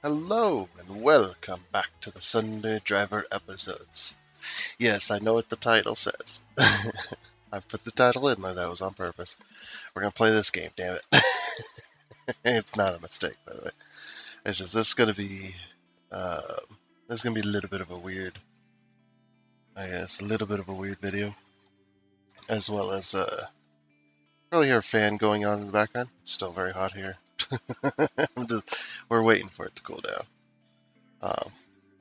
Hello and welcome back to the Sunday Driver episodes. Yes, I know what the title says. I put the title in there, that was on purpose. We're gonna play this game, damn it. It's not a mistake, by the way. It's just this is gonna be a little bit of a weird, a little bit of a weird video, as well as probably hear a fan going on in the background. It's still very hot here. We're waiting for it to cool down.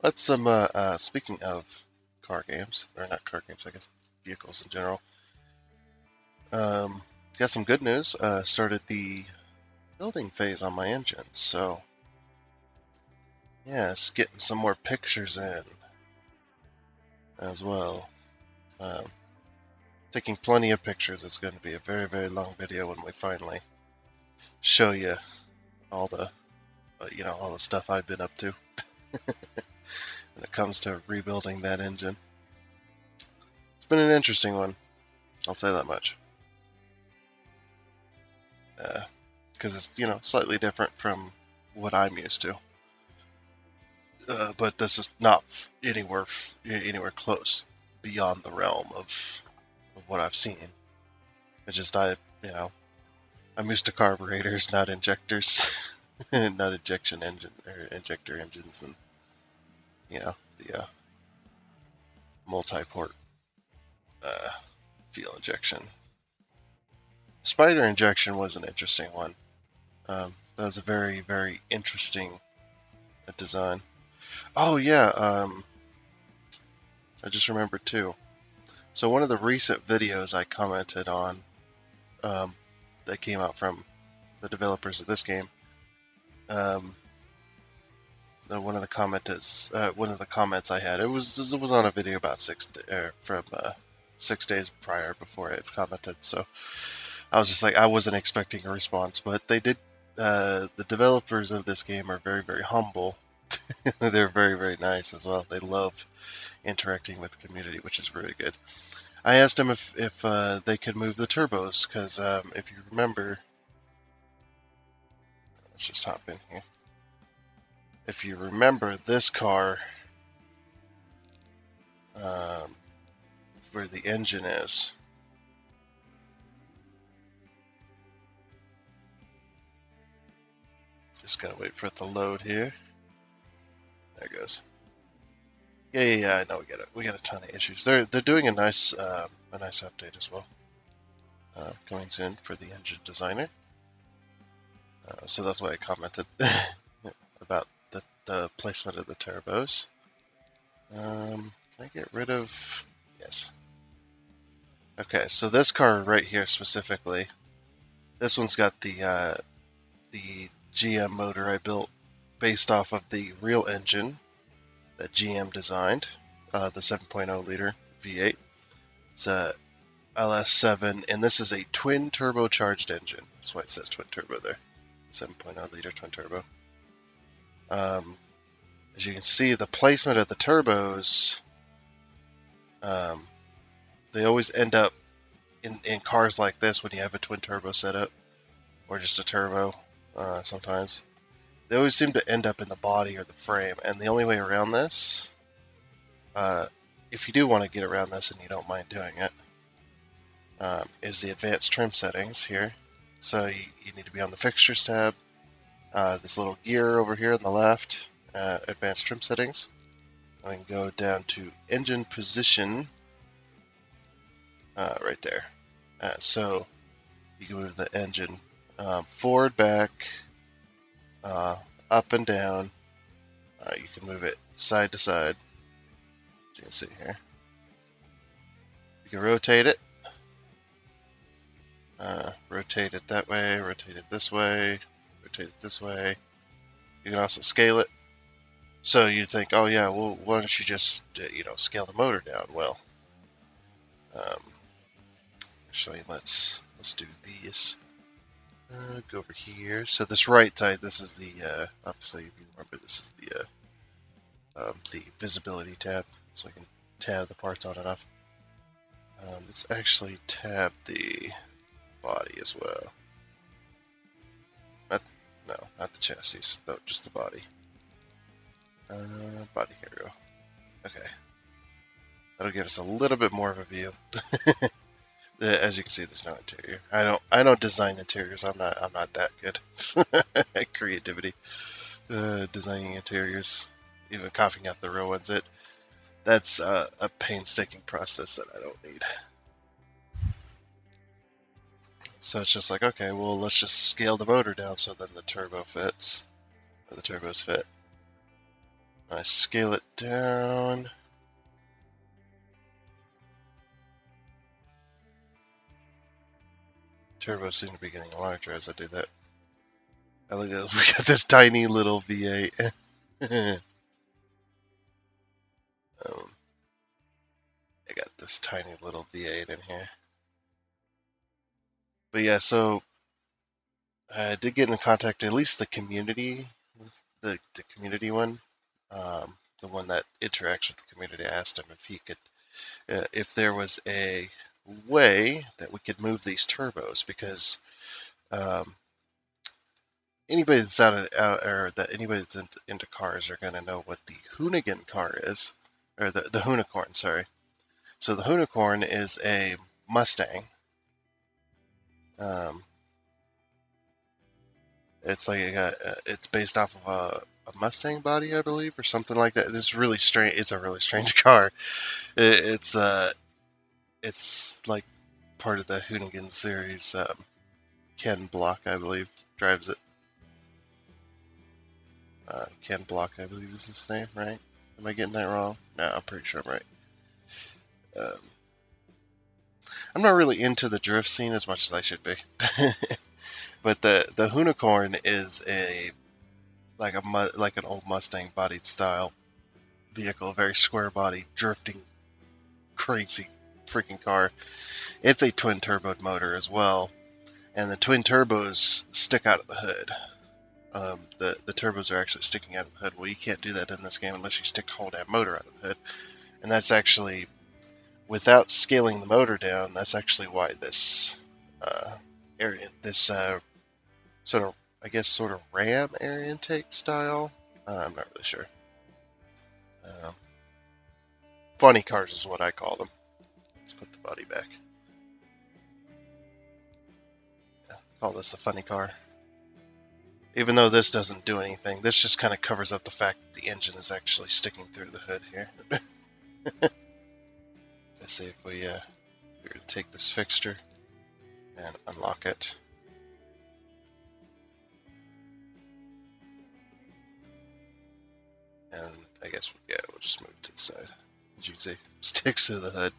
That's some, speaking of car games, or not car games, I guess, vehicles in general. Got some good news. Started the building phase on my engine, so yes, getting some more pictures in as well. Taking plenty of pictures. It's going to be a very, very long video when we finally show you all the, all the stuff I've been up to when it comes to rebuilding that engine. It's been an interesting one, I'll say that much. Because it's slightly different from what I'm used to. But this is not anywhere close beyond the realm of what I've seen. It's just I'm used to carburetors, not injectors, not injection engine or injector engines, and the multi-port fuel injection. Spider injection was an interesting one. That was a very, very interesting design. Oh yeah, I just remembered too. So one of the recent videos I commented on that came out from the developers of this game, one of the comments I had, it was on a video about 6 days prior before I had commented. So I was just like, I wasn't expecting a response, but they did. The developers of this game are very, very humble. They're very, very nice as well. They love interacting with the community, which is really good. I asked them if they could move the turbos, because if you remember, let's just hop in here. If you remember this car, where the engine is, just gotta wait for it to load here. There it goes. Yeah. I know we got a ton of issues. They're doing a nice update as well. Coming soon for the engine designer. So that's why I commented about the placement of the turbos. Can I get rid of? Yes. Okay, so this car right here specifically, this one's got the GM motor I built based off of the real engine that GM designed, the 7.0 liter V8. It's a LS7, and this is a twin turbocharged engine. That's why it says twin turbo there. 7.0 liter twin turbo. As you can see, the placement of the turbos, they always end up in cars like this when you have a twin turbo setup, or just a turbo sometimes. They always seem to end up in the body or the frame, and the only way around this, if you do want to get around this and you don't mind doing it, is the advanced trim settings here. So you need to be on the fixtures tab, this little gear over here on the left, advanced trim settings. I can go down to engine position, right there. So you can move the engine forward, back, up and down. You can move it side to side, as you can see here. You can rotate it. Rotate it that way, rotate it this way, rotate it this way. You can also scale it. So you think, oh yeah, well, why don't you just, scale the motor down? Well, actually, let's do these. Go over here. So this right side, this is the, obviously, if you remember, this is the visibility tab, so I can tab the parts on and off. Let's actually tab the body as well. No, not the chassis, though, just the body. Body hero. Okay. That'll give us a little bit more of a view. As you can see, there's no interior. I don't design interiors. I'm not that good at creativity. Designing interiors, even copying out the real ones. That's a painstaking process that I don't need. So it's just like, okay, well, let's just scale the motor down so then the turbo fits, or the turbos fit. I scale it down. Turbos seem to be getting larger as I do that. I look at we got this tiny little V8. I got this tiny little V8 in here. But yeah, so I did get in contact, at least the community, the community one, the one that interacts with the community. I asked him if he could, if there was a way that we could move these turbos, because um, anybody that's or that anybody that's into cars are going to know what the Hoonigan car is, or the Hoonicorn, sorry. So the Hoonicorn is a Mustang. Um, it's like it's based off of a Mustang body, I believe, or something like that. It's really strange. It's a really strange car. It's like part of the Hoonigan series. Ken Block, I believe, drives it. Ken Block, I believe, is his name, right? Am I getting that wrong? No, I'm pretty sure I'm right. Um, I'm not really into the drift scene as much as I should be, but the Hoonicorn is like an old Mustang bodied style vehicle, very square body, drifting, crazy freaking car. It's a twin turboed motor as well, and the twin turbos stick out of the hood. The turbos are actually sticking out of the hood. Well, you can't do that in this game unless you stick the whole damn motor out of the hood, and that's actually without scaling the motor down. That's actually why this sort of, I guess, sort of Ram air intake style. I'm not really sure. Um, Funny cars is what I call them. Let's put the body back. Yeah, call this a funny car. Even though this doesn't do anything, this just kind of covers up the fact that the engine is actually sticking through the hood here. Let's see if we were to take this fixture and unlock it. And I guess, yeah, we'll just move it to the side. As you can see, sticks to the hood.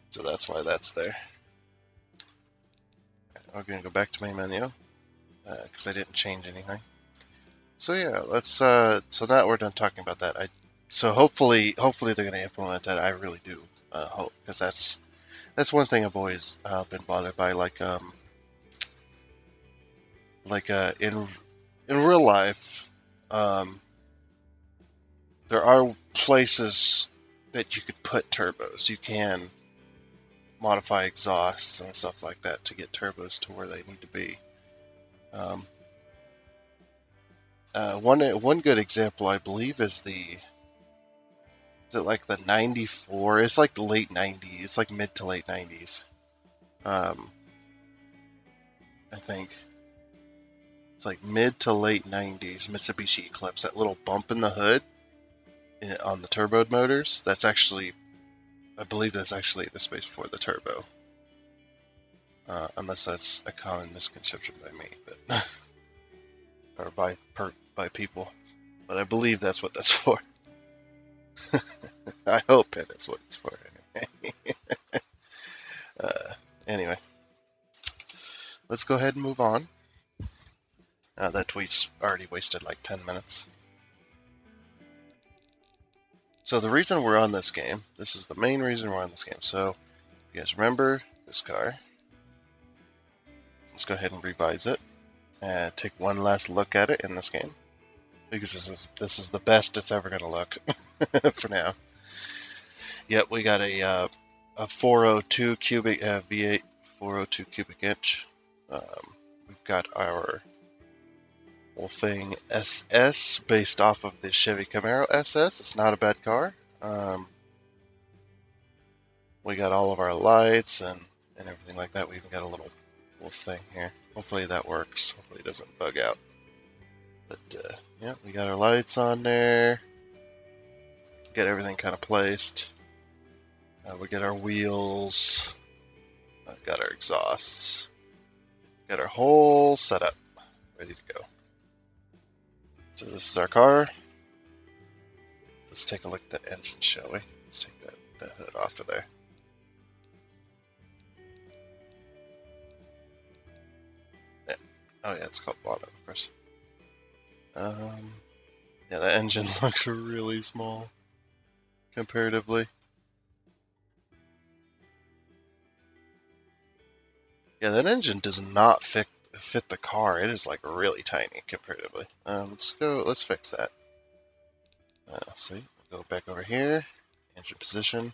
So that's why that's there. I'm going to go back to my menu because I didn't change anything. So yeah, let's. So now we're done talking about that. So hopefully they're going to implement that. I really do hope, because that's one thing I've always been bothered by. In real life, there are places that you could put turbos. You can modify exhausts and stuff like that to get turbos to where they need to be. One good example, I believe, is it like the 94? It's like the late 90s. It's like mid to late 90s. I think it's like mid to late 90s Mitsubishi Eclipse. That little bump in the hood on the turboed motors. I believe that's actually the space for the turbo. Unless that's a common misconception by me, but or by people. But I believe that's what that's for. I hope it is what it's for. Anyway, let's go ahead and move on. That tweet's already wasted like 10 minutes. So the reason we're on this game, this is the main reason we're on this game. So you guys remember this car? Let's go ahead and revise it and take one last look at it in this game, because this is the best it's ever going to look for now. Yep, we got a 402 cubic V8, 402 cubic inch. We've got our Wolfing SS based off of the Chevy Camaro SS. It's not a bad car. We got all of our lights and everything like that. We even got a little thing here. Hopefully that works. Hopefully it doesn't bug out. But yeah, we got our lights on there. Get everything kind of placed. We get our wheels. Got our exhausts. Got our whole setup ready to go. So this is our car. Let's take a look at the engine, shall we? Let's take that hood off of there. Yeah. Oh yeah, it's called bonnet, of course. Yeah, the engine looks really small comparatively. Yeah, that engine does not fit the car. It is like really tiny comparatively. Let's fix that. See, go back over here, engine position.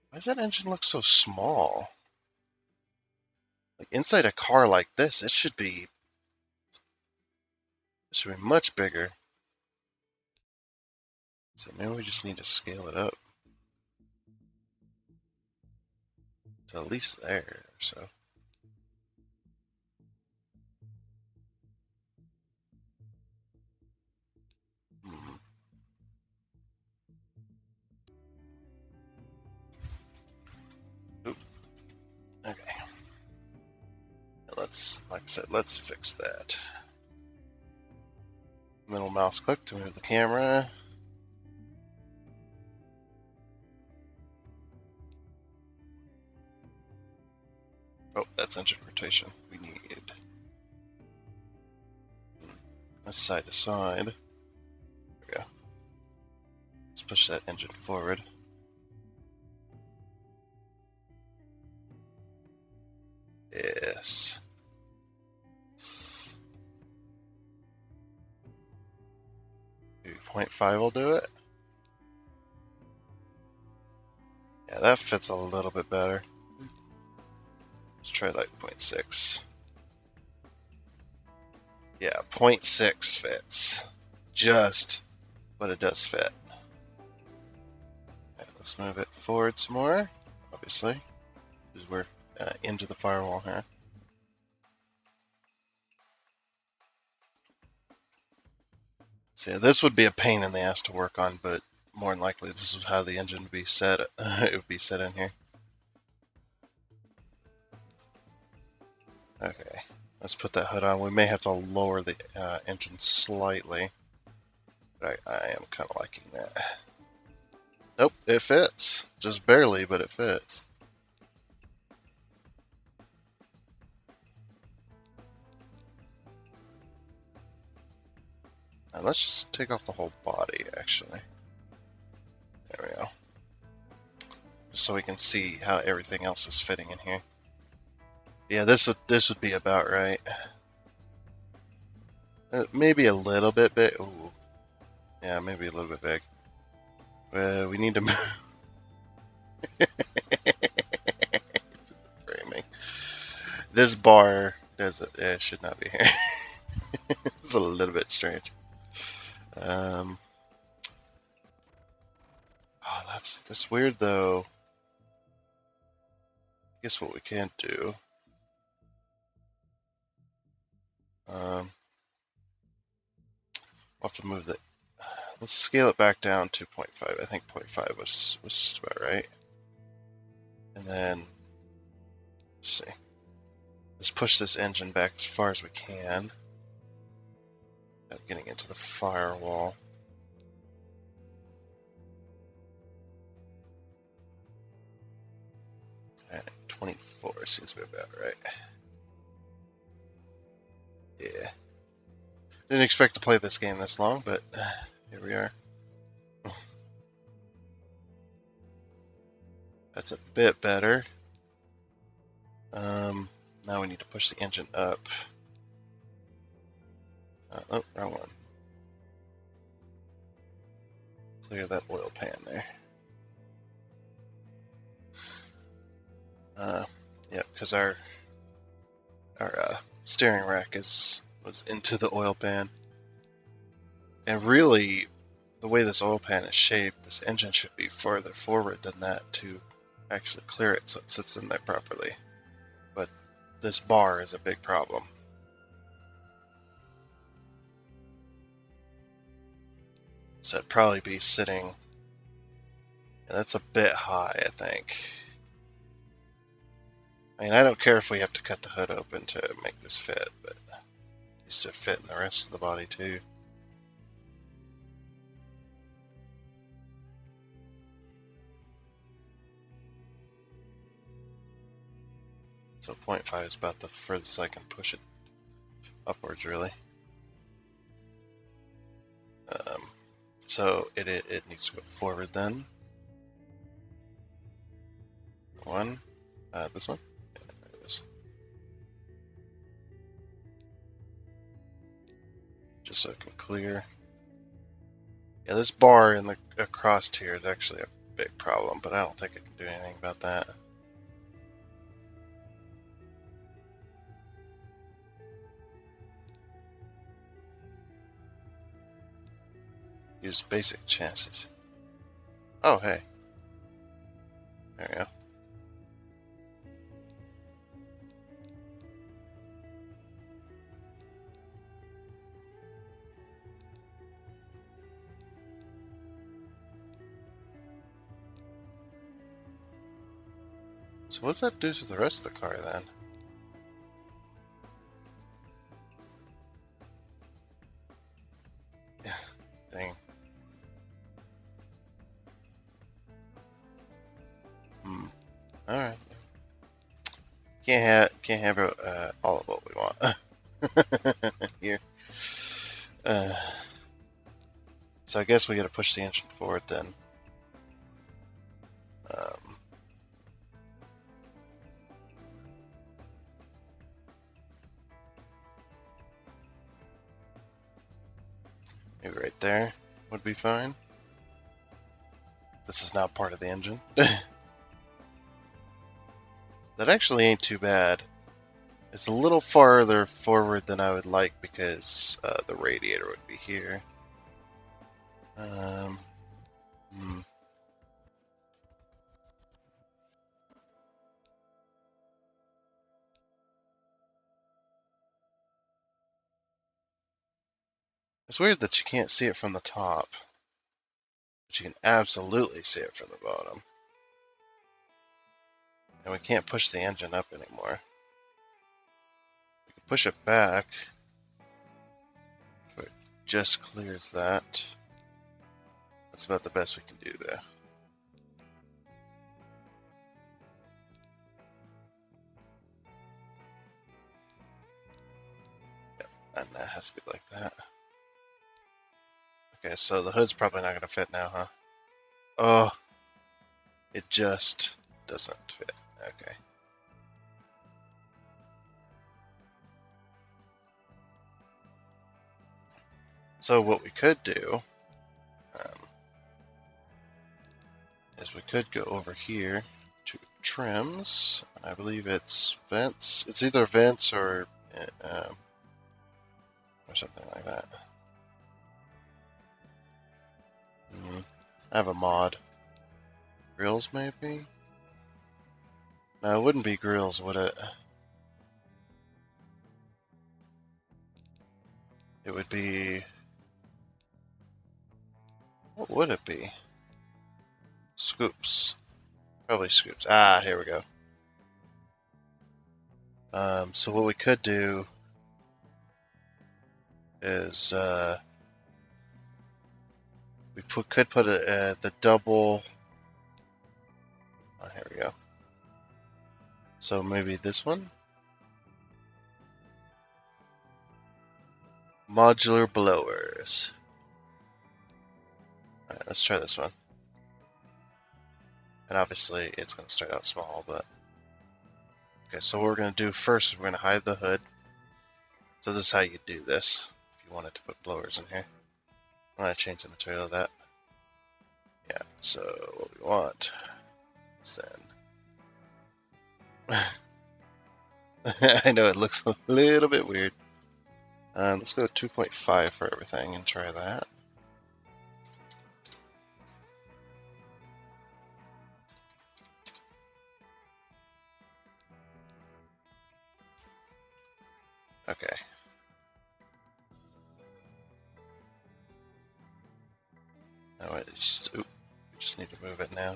Why does that engine look so small? Like inside a car like this, it should be much bigger. So maybe we just need to scale it up to at least there or so. Oop. Okay. Like I said, let's fix that. Middle mouse click to move the camera. Oh, that's engine rotation. We need that's side to side. There we go. Let's push that engine forward. Yes. Maybe 0.5 will do it. Yeah, that fits a little bit better. Let's try like 0.6. Yeah, 0.6 fits. Just, but it does fit. Okay, let's move it forward some more, obviously, because we're into the firewall here. So yeah, this would be a pain in the ass to work on, but more than likely this is how the engine would be set. It would be set in here. Okay, let's put that hood on. We may have to lower the engine slightly, but I am kind of liking that. Nope, it fits. Just barely, but it fits. Now let's just take off the whole body, actually. There we go. Just so we can see how everything else is fitting in here. Yeah, this would be about right. Maybe a little bit big. Ooh. Yeah, maybe a little bit big. We need to move. Framing. This bar should not be here. It's a little bit strange. Oh, that's weird though. Guess what we can't do. We'll have to move the. Let's scale it back down to 0.5. I think 0.5 was just about right. And then let's see. Let's push this engine back as far as we can. Without getting into the firewall. At 24 seems to be about right. Yeah. Didn't expect to play this game this long, but here we are. That's a bit better. Now we need to push the engine up. Oh, wrong one. Clear that oil pan there. Yeah, because our steering rack is was into the oil pan. And really, the way this oil pan is shaped, this engine should be further forward than that to actually clear it so it sits in there properly. But this bar is a big problem. So it'd probably be sitting, and that's a bit high, I think. I mean, I don't care if we have to cut the hood open to make this fit, but it needs to fit in the rest of the body too. So 0.5 is about the furthest I can push it upwards, really. So it needs to go forward then. One, this one. Yeah, there it is. Just so it can clear. Yeah, this bar in the across here is actually a big problem, but I don't think I can do anything about that. Use basic chances. Oh, hey. There we go. So what's that do to the rest of the car then? Yeah, dang. Alright. Can't have all of what we want here. So I guess we got to push the engine forward then. Maybe right there would be fine. This is not part of the engine. That actually ain't too bad. It's a little farther forward than I would like because the radiator would be here. It's weird that you can't see it from the top, but you can absolutely see it from the bottom. And we can't push the engine up anymore. We can push it back, so it just clears that. That's about the best we can do there. Yep, and that has to be like that. Okay, so the hood's probably not going to fit now, huh? Oh, it just doesn't fit. Okay. So what we could do is we could go over here to trims. I believe it's vents. It's either vents or something like that. I have a mod. Grills, maybe? No, it wouldn't be grills, would it? It would be... What would it be? Scoops. Probably scoops. Ah, here we go. So what we could do is we could put the double. Oh, here we go. So maybe this one. Modular blowers. All right, let's try this one. And obviously it's going to start out small, but okay. So what we're going to do first is we're going to hide the hood. So this is how you do this if you wanted to put blowers in here. I'm going to change the material of that. Yeah, so what we want is then... I know it looks a little bit weird. Let's go 2.5 for everything and try that. Okay. Now we just need to move it now.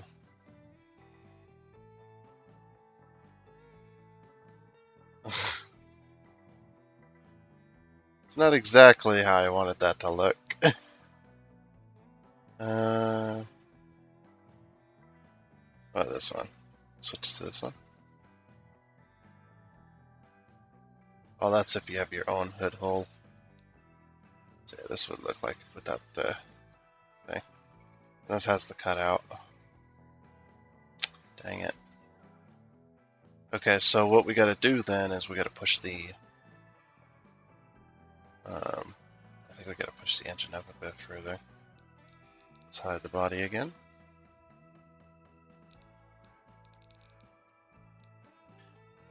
It's not exactly how I wanted that to look. Oh, this one. Switch to this one. Oh, that's if you have your own hood hole. So yeah, this would look like without the thing. This has the cutout. Dang it. Okay, so what we got to do then is we got to push the. I think we got to push the engine up a bit further. Let's hide the body again.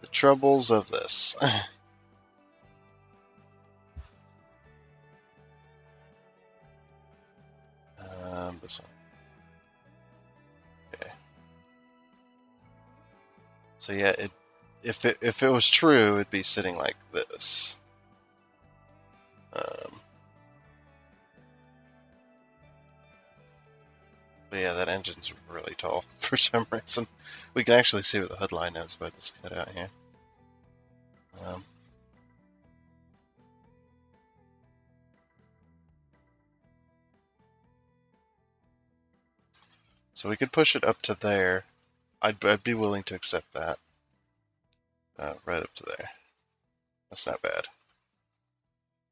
The troubles of this. This one. Okay. So yeah, if it was true, it'd be sitting like this. But yeah, that engine's really tall for some reason. We can actually see what the hood line is by this cutout here. So we could push it up to there. I'd be willing to accept that. Right up to there. That's not bad.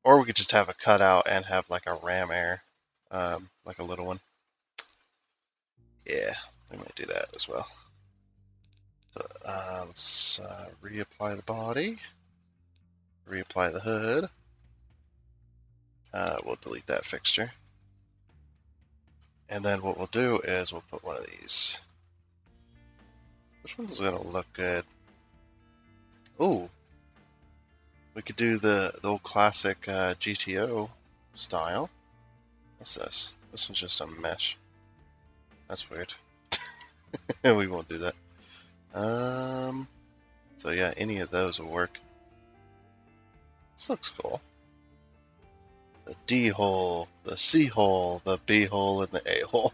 Or we could just have a cutout and have like a ram air, like a little one. Yeah, we might do that as well. So, let's reapply the body, reapply the hood. We'll delete that fixture. And then what we'll do is we'll put one of these. Which one's going to look good? Ooh, we could do the old classic GTO style. What's this? This one's just a mesh. That's weird. We won't do that. So yeah, any of those will work. This looks cool. The D hole, the C hole, the B hole, and the A hole.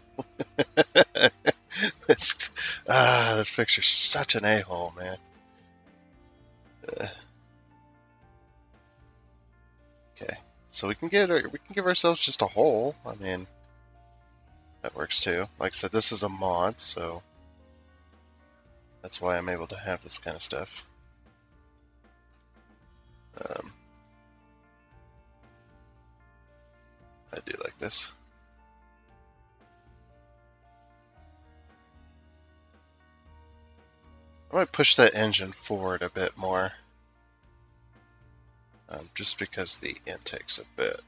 This picture's such an A hole, man. Okay, so we can give ourselves just a hole. I mean, that works too. Like I said, this is a mod, so that's why I'm able to have this kind of stuff. I do like this. I might push that engine forward a bit more, just because the intake's a bit.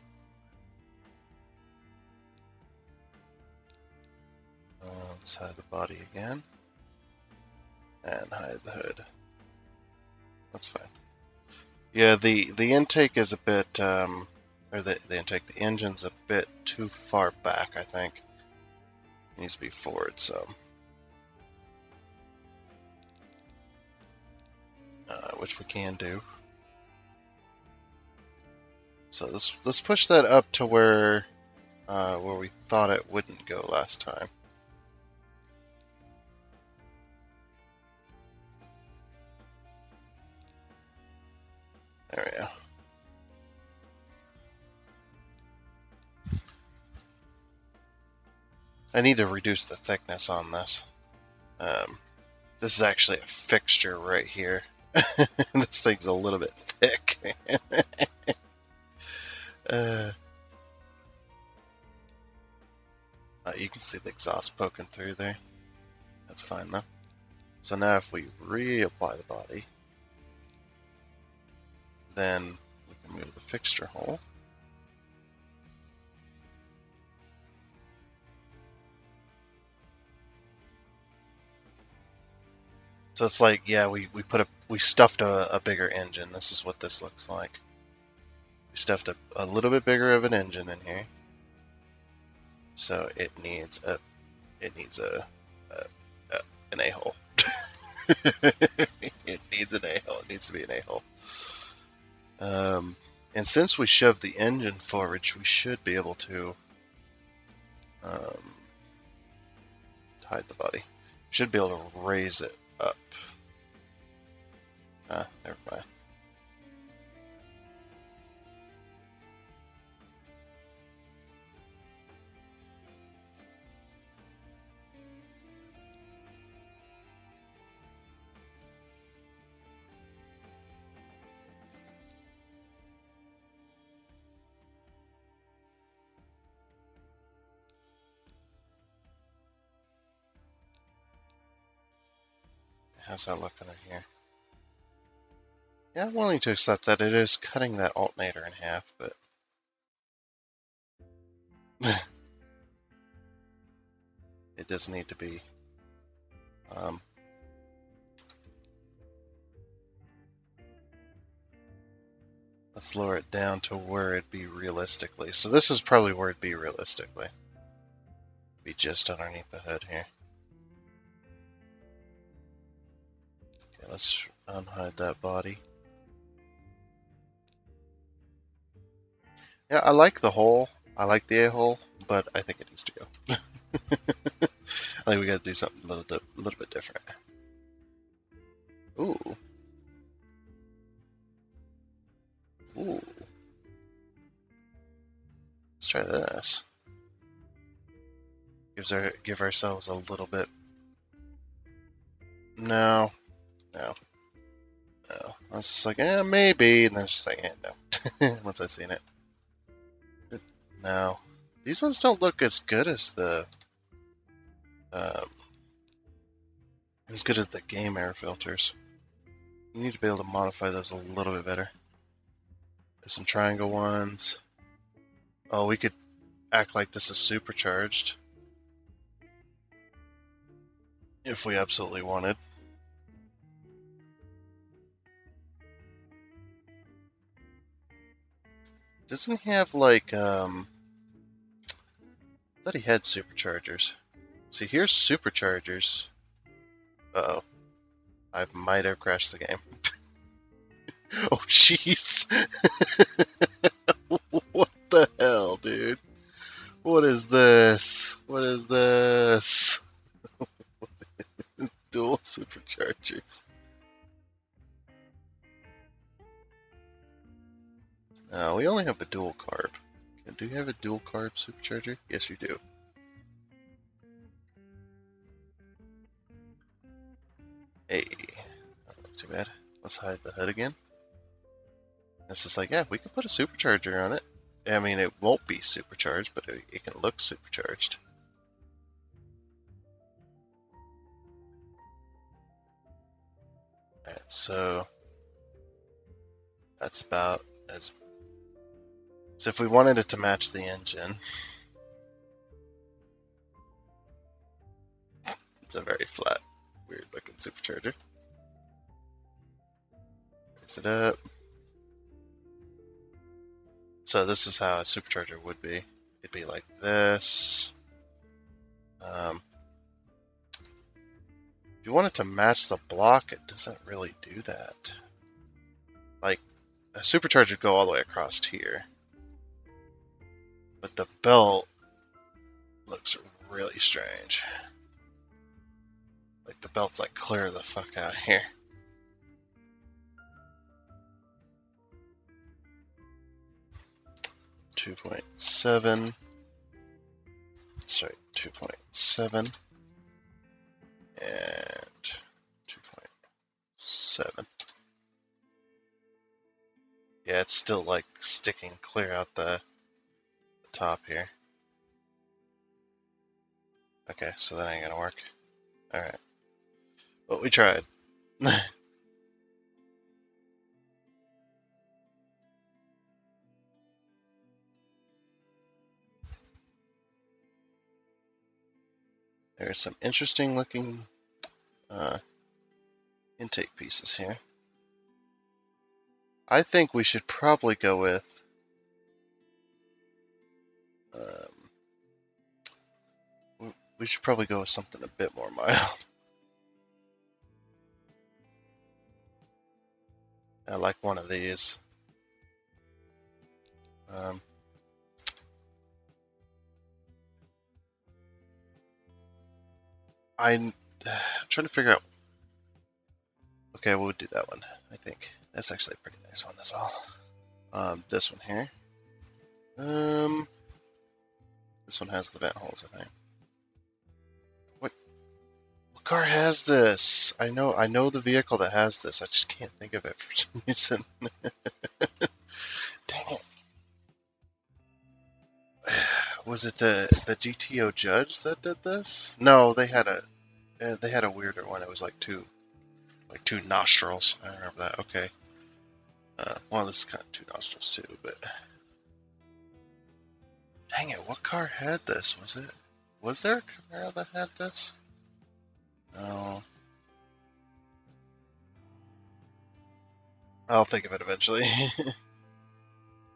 Let's hide the body again, and hide the hood. That's fine. Yeah, the intake is a bit, or the engine's a bit too far back, I think. It needs to be forward some. Which we can do. So let's push that up to where we thought it wouldn't go last time. There we go. I need to reduce the thickness on this. This is actually a fixture right here. This thing's a little bit thick. You can see the exhaust poking through there. That's fine though. So now if we reapply the body, then we can move the fixture hole. So it's like, yeah, we stuffed a bigger engine. This is what this looks like. We stuffed a little bit bigger of an engine in here, so it needs an a-hole. It needs an a-hole. It needs to be an a-hole. And since we shoved the engine forward, we should be able to hide the body. Should be able to raise it up. Never mind. How's that looking in here? Yeah, I'm willing to accept that it is cutting that alternator in half, but it does need to be. Let's lower it down to where it'd be realistically. So this is probably where it'd be realistically. Be just underneath the hood here. Okay, let's unhide that body. Yeah, I like the hole. I like the a-hole, but I think it needs to go. I think we got to do something a little bit different. Ooh. Ooh. Let's try this. Give ourselves a little bit. No. I was just like, maybe, and then it's just like, no. Once I've seen it. No. These ones don't look as good as the game air filters. You need to be able to modify those a little bit better. There's some triangle ones. Oh, we could act like this is supercharged if we absolutely wanted. Doesn't he have like I thought he had superchargers. See, here's superchargers. Uh-oh. I might have crashed the game. Oh, jeez. What the hell, dude? What is this? What is this? Dual superchargers. We only have a dual carb. Do you have a dual carb supercharger? Yes, you do. Hey, not too bad. Let's hide the hood again. It's just like, yeah, we can put a supercharger on it. I mean, it won't be supercharged, but it can look supercharged. Alright, so that's about as. So if we wanted it to match the engine, it's a very flat, weird looking supercharger. Raise it up. So this is how a supercharger would be. It'd be like this. If you want it to match the block, it doesn't really do that. Like, a supercharger would go all the way across here. But the belt looks really strange. Like, the belt's like clear the fuck out here. .7. Sorry, 2.7. And 2.7. Yeah, it's still like sticking clear out the top here. Okay, so that ain't gonna work. Alright. Well, we tried. There's some interesting looking intake pieces here. I think we should probably go with We should probably go with something a bit more mild. I like one of these. I'm trying to figure out. Okay, we'll do that one. I think that's actually a pretty nice one as well. This one here. This one has the vent holes, I think. What car has this? I know the vehicle that has this. I just can't think of it for some reason. Dang it. Was it the GTO Judge that did this? No, they had a weirder one. It was like two nostrils. I remember that. Okay. Well, this is kind of two nostrils too, but dang it, what car had this? Was there a Camaro that had this? No. I'll think of it eventually.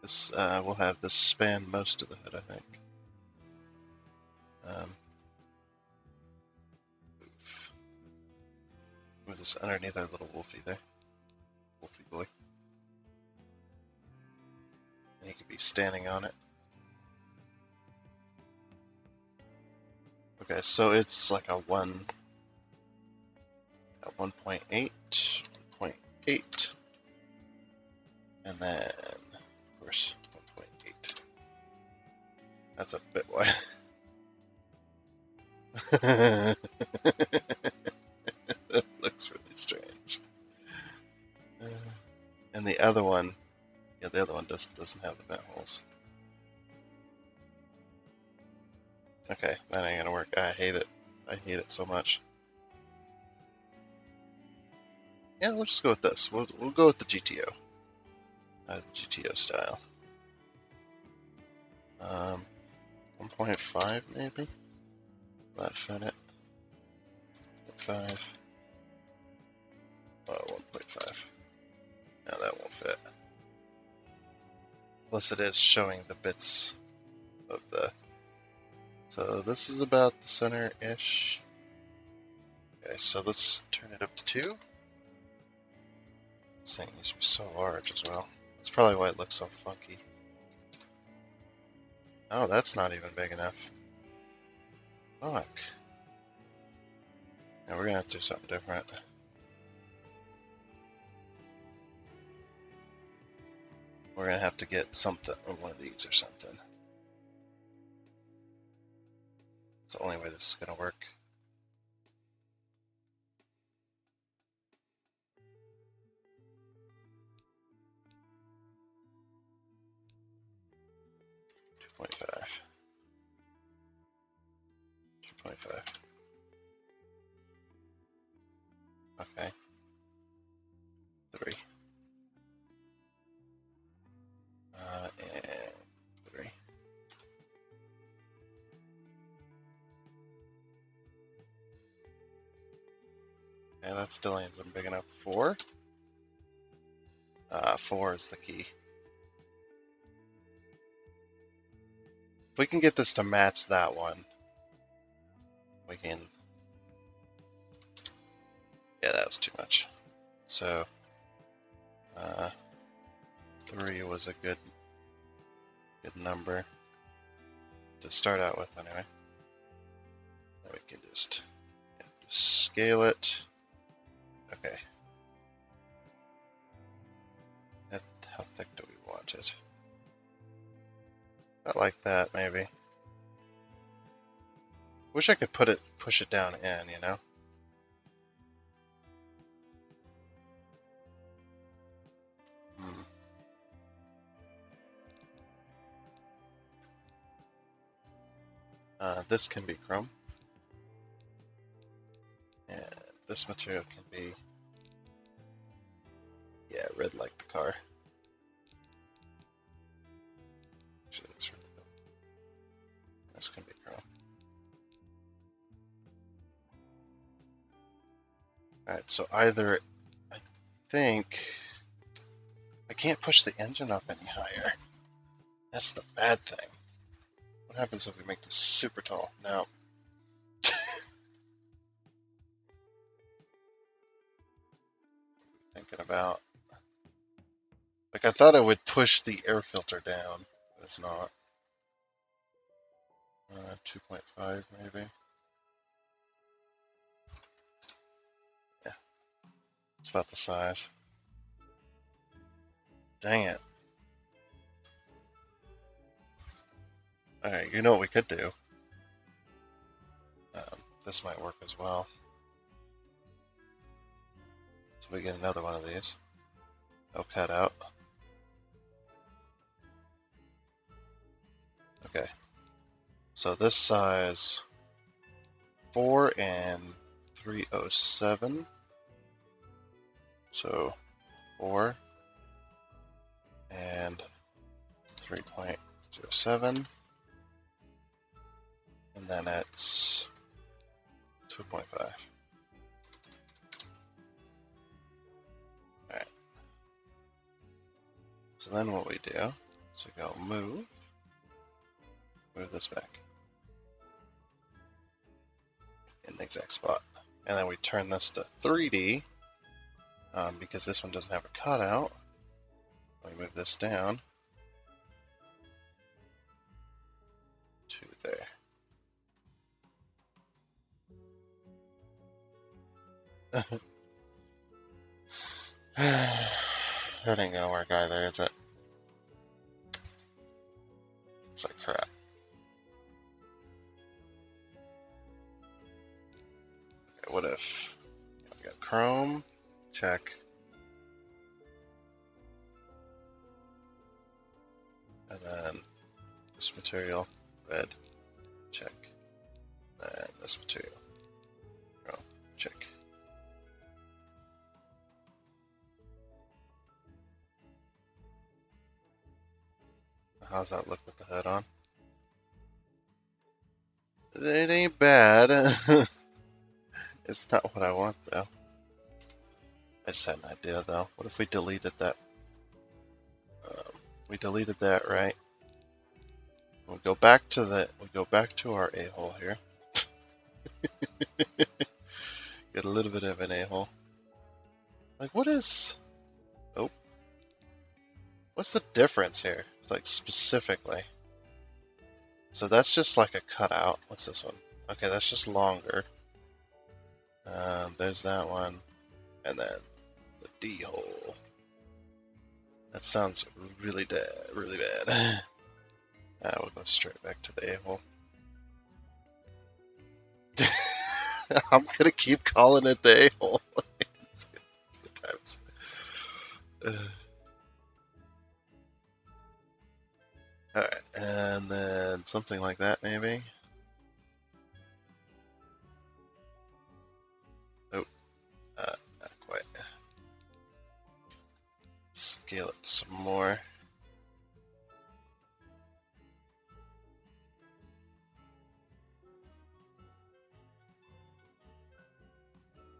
This will have this span most of the hood, I think. Move this underneath our little Wolfie there. Wolfie boy. And he could be standing on it. Okay, so it's like a 1.8, 1.8, and then, of course, 1.8. That's a bit wide. That looks really strange. And the other one, yeah, the other one doesn't have the vent holes. Okay, that ain't gonna work. I hate it. I hate it so much. Yeah, we'll just go with this. We'll go with the GTO. The GTO style. 1.5 maybe? That fit it. 5. 1.5. No, that won't fit. Plus it is showing the bits of the... So this is about the center-ish. Okay, so let's turn it up to 2. This thing needs to be so large as well. That's probably why it looks so funky. Oh, that's not even big enough. Fuck. Yeah, we're gonna have to do something different. We're gonna have to get something, one of these or something. It's the only way this is gonna work. .5. 2.5. Okay. 3. And 3. And that still ain't been big enough. 4? 4 is the key. If we can get this to match that one, we can... Yeah, that was too much. So, 3 was a good number to start out with anyway. Then we can just scale it. Okay. How thick do we want it? About like that, maybe. Wish I could push it down in, you know? This can be chrome. And this material can be, yeah, red like the car. Actually, looks really good. This can be chrome. Alright, so either, I think, I can't push the engine up any higher. That's the bad thing. What happens if we make this super tall? Now, thinking about, like I thought it would push the air filter down, but it's not. 2.5 maybe. Yeah, it's about the size. Dang it. Alright, you know what we could do? This might work as well. So we get another one of these. Oh, cut out. Okay. So this size 4 and 307. So 4 and 3.07. And then it's 2.5. Alright. So then what we do is we go move this back in the exact spot. And then we turn this to 3D because this one doesn't have a cutout. We move this down to there. That ain't gonna work either, is it? It's like crap. Okay, what if we got Chrome? Check. And then this material, red, check. And this material, Chrome, check. How's that look with the hood on? It ain't bad. It's not what I want though. I just had an idea though. What if we deleted that? We deleted that, right? We go back to our a-hole here. Get a little bit of an a-hole. Like what is? Oh, what's the difference here? It's like specifically. So that's just like a cutout. What's this one? Okay, that's just longer. There's that one, and then the D-hole. That sounds really bad. We'll go straight back to the a-hole. I'm gonna keep calling it the a-hole. It's good times. Alright, and then something like that maybe. Oh, not quite. Scale it some more.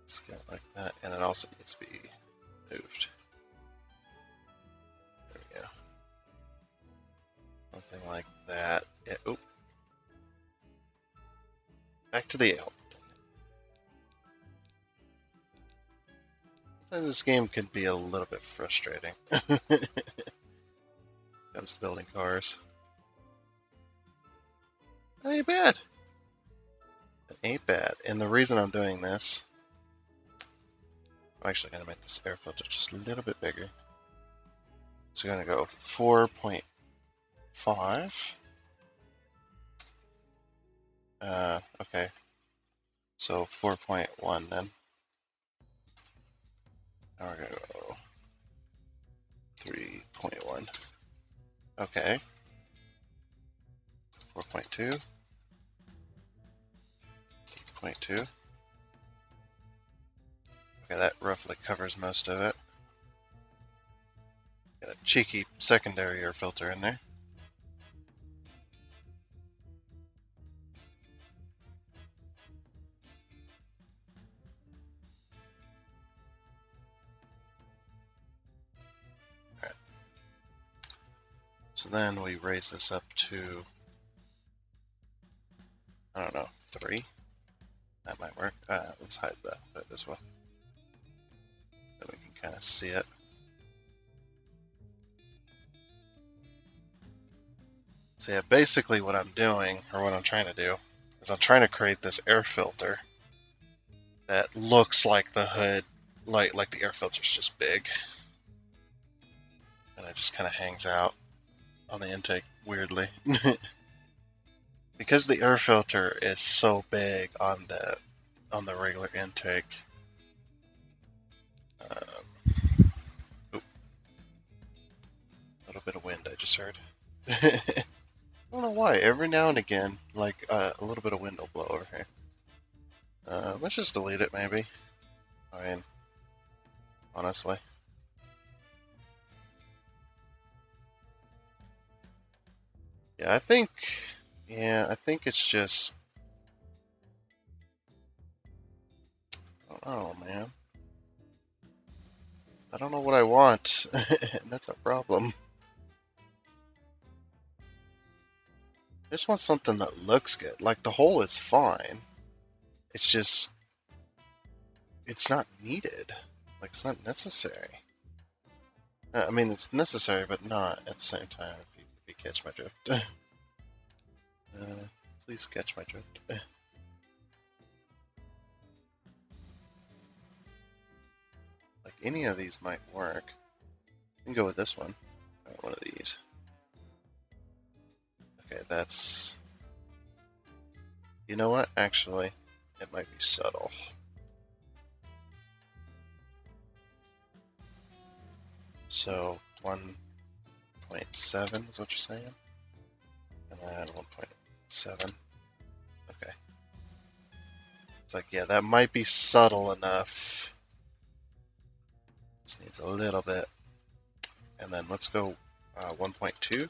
Scale it like that, and it also needs to be moved. There we go. Something like that. Yeah, oh. Back to the a-hole. This game can be a little bit frustrating. Comes to building cars. That ain't bad. It ain't bad. And the reason I'm doing this, I'm actually going to make this air filter just a little bit bigger. So we're going to go 4.5. Okay. So 4.1 then. Now we're going to go 3.1. Okay. 4.2. 3.2. Okay, that roughly covers most of it. Got a cheeky secondary air filter in there. Alright. So then we raise this up to I don't know, 3? That might work. Let's hide that as well. Then we can kind of see it. So yeah, basically what I'm doing, or what I'm trying to do, is I'm trying to create this air filter that looks like the hood, like the air filter's just big. And it just kind of hangs out on the intake weirdly. Because the air filter is so big on the regular intake. A little bit of wind I just heard. I don't know why. Every now and again, like a little bit of wind will blow over here. Let's just delete it, maybe. I mean, honestly. Yeah, I think it's just. Oh man. I don't know what I want. That's a problem. I just want something that looks good. Like the hole is fine. It's just, it's not needed. Like it's not necessary. I mean, it's necessary, but not at the same time. If you catch my drift. Please catch my drift. Like any of these might work. I can go with this one. One of these. Okay, that's. You know what? Actually, it might be subtle. So 1.7 is what you're saying? And then 1.7. Okay. It's like, yeah, that might be subtle enough. Just needs a little bit. And then let's go 1.2.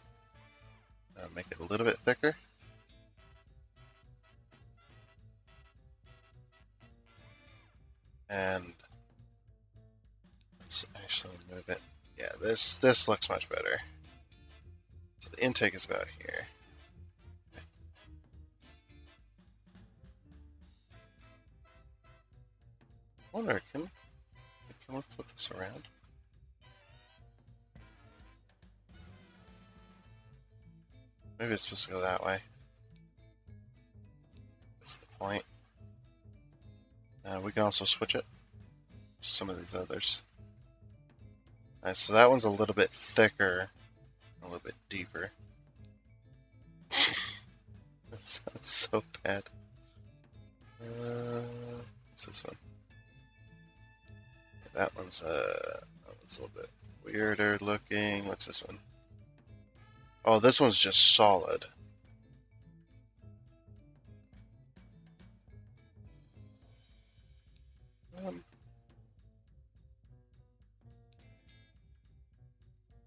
Make it a little bit thicker. And let's actually move it. Yeah, this looks much better. So the intake is about here. I wonder, can we flip this around? Maybe it's supposed to go that way. That's the point. We can also switch it to some of these others. Alright, so that one's a little bit thicker, a little bit deeper. That sounds so bad. What's this one? Yeah, that one's a little bit weirder looking. What's this one? Oh, this one's just solid.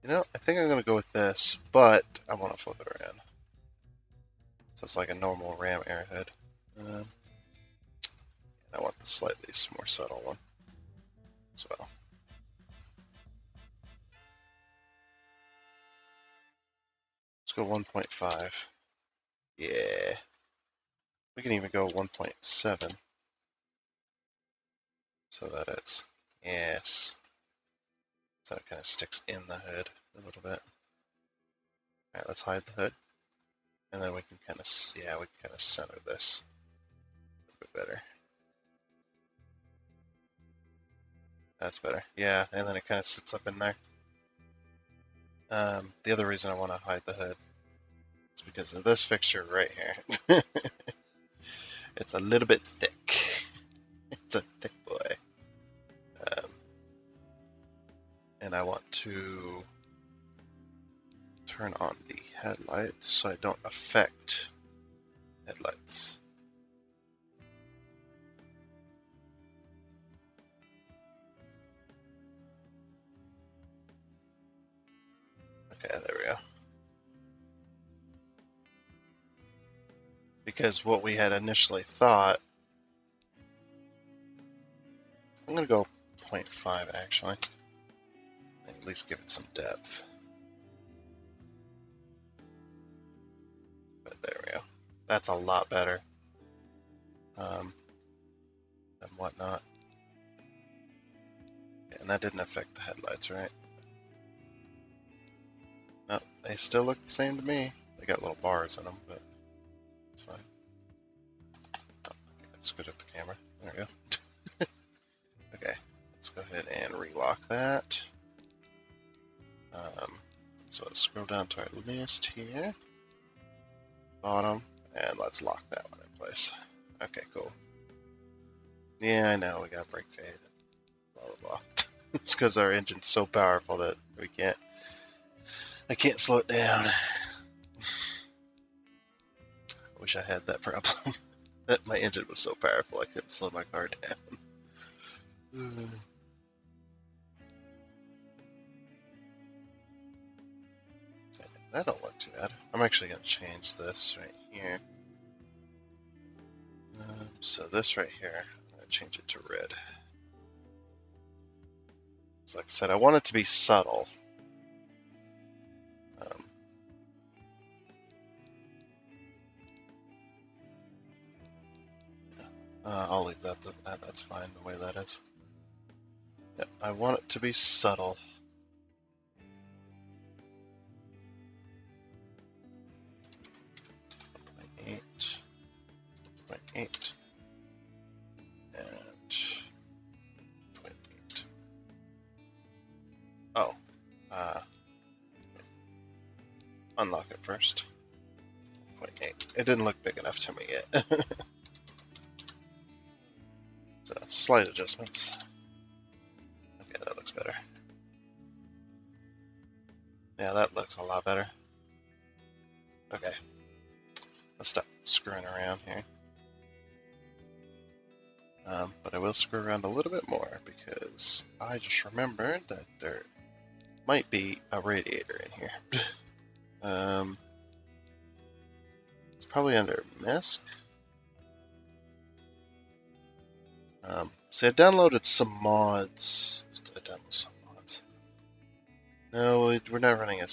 You know, I think I'm going to go with this, but I want to flip it around. So it's like a normal Ram airhead. I want the slightly more subtle one as well. Let's go 1.5. Yeah. We can even go 1.7. So that it's, yes. So it kind of sticks in the hood a little bit. Alright, let's hide the hood. And then we can kind of, yeah, we can kind of center this a little bit better. That's better. Yeah, and then it kind of sits up in there. The other reason I want to hide the hood is because of this fixture right here. It's a little bit thick. It's a thick boy. And I want to turn on the headlights so I don't affect headlights. Okay, there we go. Because what we had initially thought, I'm going to go 0.5 actually, at least give it some depth. But there we go. That's a lot better. and whatnot. Yeah, and that didn't affect the headlights, right? No, they still look the same to me. They got little bars in them, but it's fine. Oh, let's screwed up the camera. There we go. Okay, let's go ahead and relock that. So let's scroll down to our list here, bottom, and let's lock that one in place. Okay, cool. Yeah, I know, we got brake fade, blah, blah, blah. It's because our engine's so powerful that I can't slow it down. I wish I had that problem. That my engine was so powerful I couldn't slow my car down. That don't look too bad. I'm actually going to change this right here. So this right here, I'm going to change it to red. So like I said, I want it to be subtle. I'll leave that, that's fine the way that is. Yep, I want it to be subtle. .8, .8, and 0.8. Oh, unlock it first. 0.8. It didn't look big enough to me yet. So slight adjustments. Okay, that looks better. Yeah, that looks a lot better. Okay, let's stop screwing around here. But I will screw around a little bit more because I just remembered that there might be a radiator in here. It's probably under MISC. See, I downloaded some mods. I downloaded some mods. No, we're not running a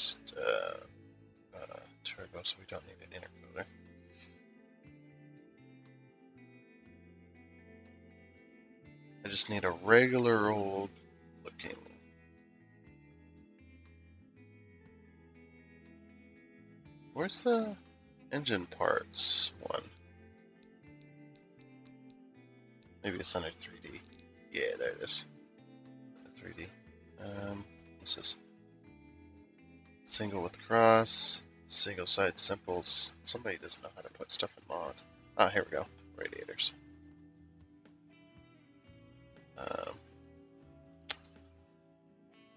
turbo, so we don't need an intercooler. I just need a regular old looking. Where's the engine parts one? Maybe it's under 3D. Yeah, there it is. 3D. What's this? Single with cross, single side simples. Somebody doesn't know how to put stuff in mods. Ah, here we go. Radiators.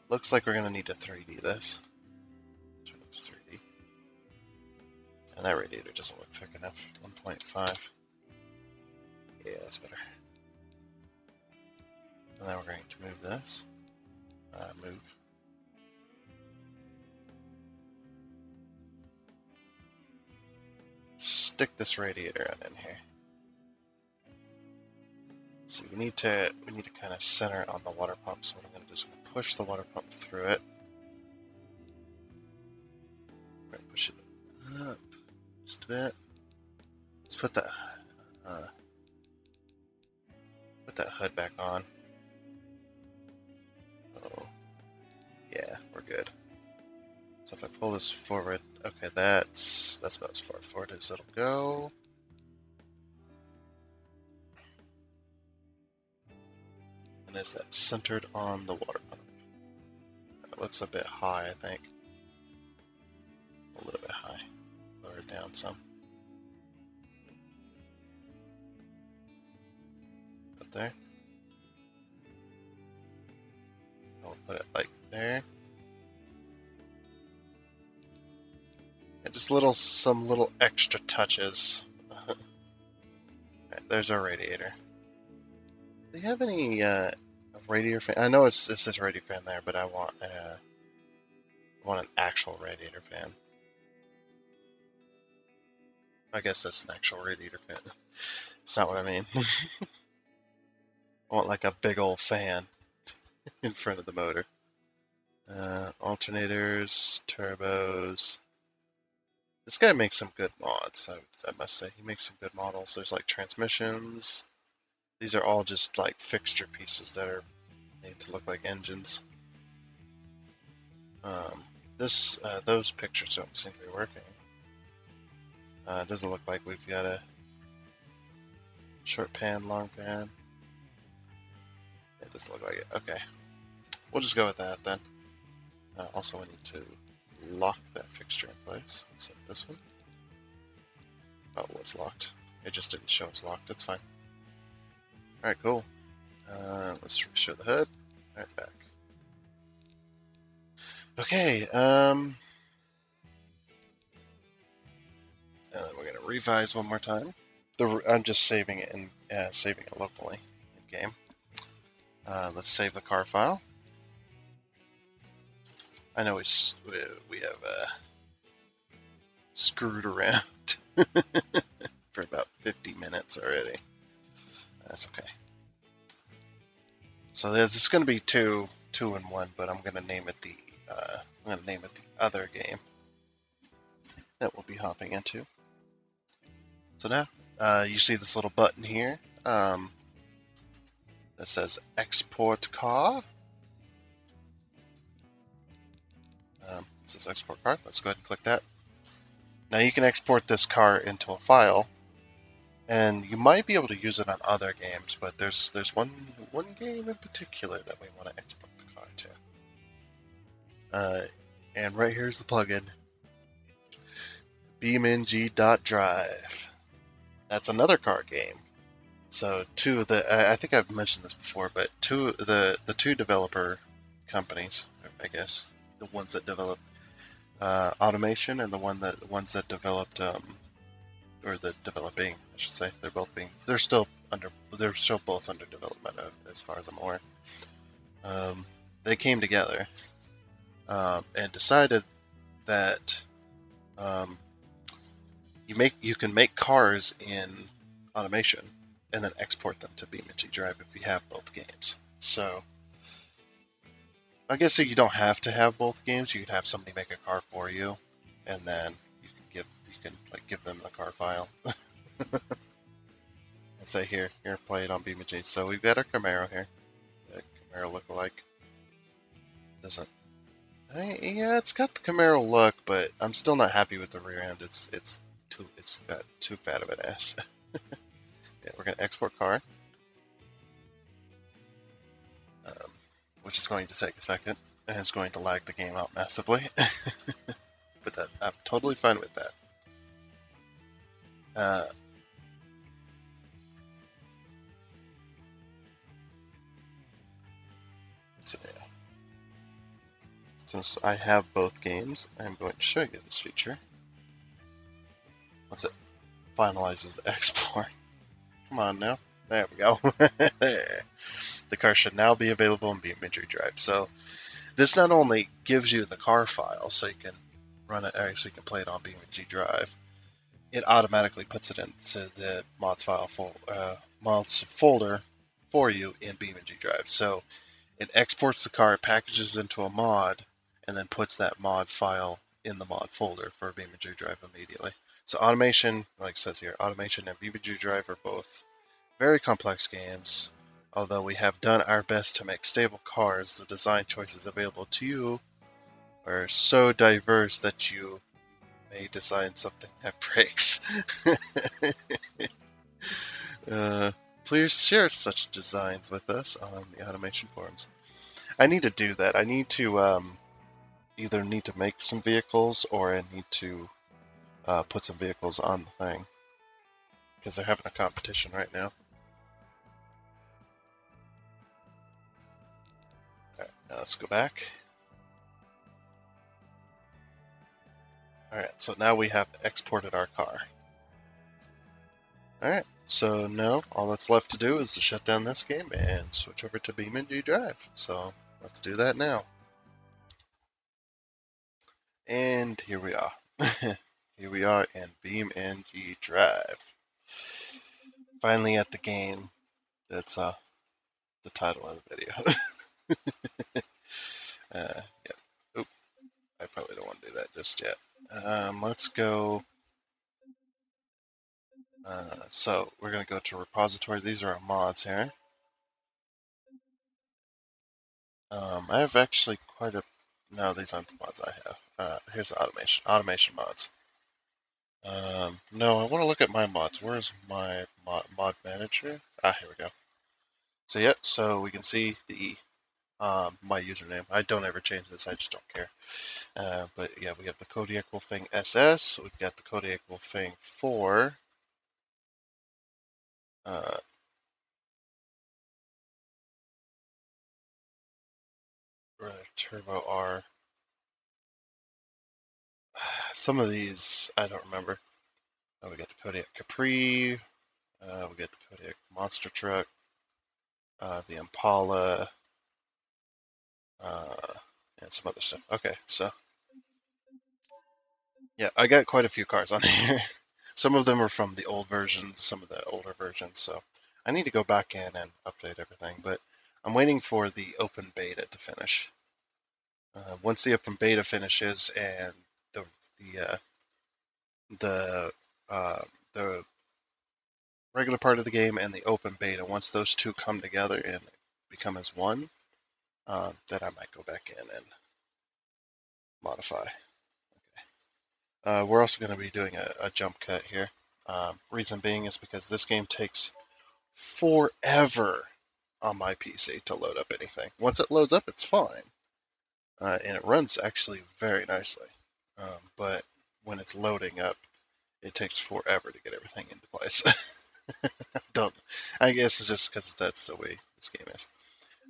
Looks like we're gonna need to 3D this. Turn it to 3D. And that radiator doesn't look thick enough. 1.5. Yeah, that's better. And then we're going to move this. Move. Stick this radiator in here. So we need to kind of center it on the water pump. So what I'm going to do is I'm going to push the water pump through it. I'm going to push it up just a bit. Let's put that hood back on. Oh, yeah, we're good. So if I pull this forward, okay, that's about as far forward as it'll go. And is that centered on the water pump? That looks a bit high, I think. A little bit high. Lower it down some. Up there. I'll put it like there. And just some little extra touches. Right, there's our radiator. Do you have any radiator fan? I know it says radiator fan there, but I want an actual radiator fan. I guess that's an actual radiator fan. It's not what I mean. I want like a big old fan in front of the motor. Alternators, turbos. This guy makes some good mods, I must say. He makes some good models. There's like transmissions. These are all just like fixture pieces that are made to look like engines. Those pictures don't seem to be working. It doesn't look like we've got a short pan, long pan. It doesn't look like it. Okay. We'll just go with that then. Also, we need to lock that fixture in place. So this one. Oh, it was locked. It just didn't show it's locked. It's fine. Alright, cool. Let's show the hood. Alright, back. Okay, we're going to revise one more time. I'm just saving it locally in game. Let's save the car file. I know we have screwed around for about 50 minutes already. That's okay. So this is going to be two in one, but I'm going to name it the other game that we'll be hopping into. So now you see this little button here that says export car. It says export car. Let's go ahead and click that. Now you can export this car into a file, and you might be able to use it on other games, but there's one game in particular that we want to export the car to. And right here's the plugin, BeamNG.drive. That's another car game. So I think I've mentioned this before, but the two developer companies, I guess, the ones that develop automation and the ones that developed or the developing, I should say, they're still both under development as far as I'm aware. They came together and decided that you can make cars in automation and then export them to BeamNG.drive if you have both games. So I guess you don't have to have both games. You could have somebody make a car for you, and then you can give them the car file and say here, play it on BeamNG. So we've got our Camaro here, the Camaro lookalike. Yeah, it's got the Camaro look, but I'm still not happy with the rear end. It's got too fat of an ass. Yeah, we're gonna export car, which is going to take a second, and it's going to lag the game out massively. But I'm totally fine with that. So, since I have both games, I'm going to show you this feature. Once it finalizes the export. Come on now. There we go. The car should now be available in BeamNG.drive. So this not only gives you the car file so you can run it, or actually you can play it on BeamNG.drive, it automatically puts it into the mods folder for you in BeamNG.drive. So it exports the car, packages into a mod, and then puts that mod file in the mod folder for BeamNG.drive immediately. So automation, like it says here, automation and BeamNG.drive are both very complex games. Although we have done our best to make stable cars, the design choices available to you are so diverse that you may design something that breaks. Please share such designs with us on the automation forums. I need to do that. I need to either make some vehicles, or I need to put some vehicles on the thing, because they're having a competition right now. Alright, now let's go back. Alright, so now we have exported our car. Alright, so now all that's left to do is to shut down this game and switch over to BeamNG.drive. So let's do that now. And here we are. Here we are in BeamNG.drive. Finally at the game that's the title of the video. Yeah. Oop, I probably don't want to do that just yet. Let's go. So we're going to go to repository. These are our mods here. I have actually quite a. No, these aren't the mods I have. Here's the automation mods. No, I want to look at my mods. Where's my mod manager? Ah, here we go. So yeah, so we can see the my username. I don't ever change this. I just don't care. But yeah, we have the Kodiak Wolfing SS. We've got the Kodiak Wolfing 4. Uh, Turbo R. Some of these I don't remember. We got the Kodiak Capri. We got the Kodiak Monster Truck. The Impala. Uh, and some other stuff. Okay, so yeah, I got quite a few cars on here. Some of them are from the old versions, some of the older versions. So I need to go back in and update everything. But I'm waiting for the open beta to finish. Once the open beta finishes and the the uh, the uh, the regular part of the game and the open beta, once those two come together and become as one, then I might go back in and modify. We're also going to be doing a jump cut here. Reason being is because this game takes forever on my PC to load up anything. Once it loads up, it's fine. And it runs actually very nicely. But when it's loading up, it takes forever to get everything into place. Don't. I guess it's just because that's the way this game is.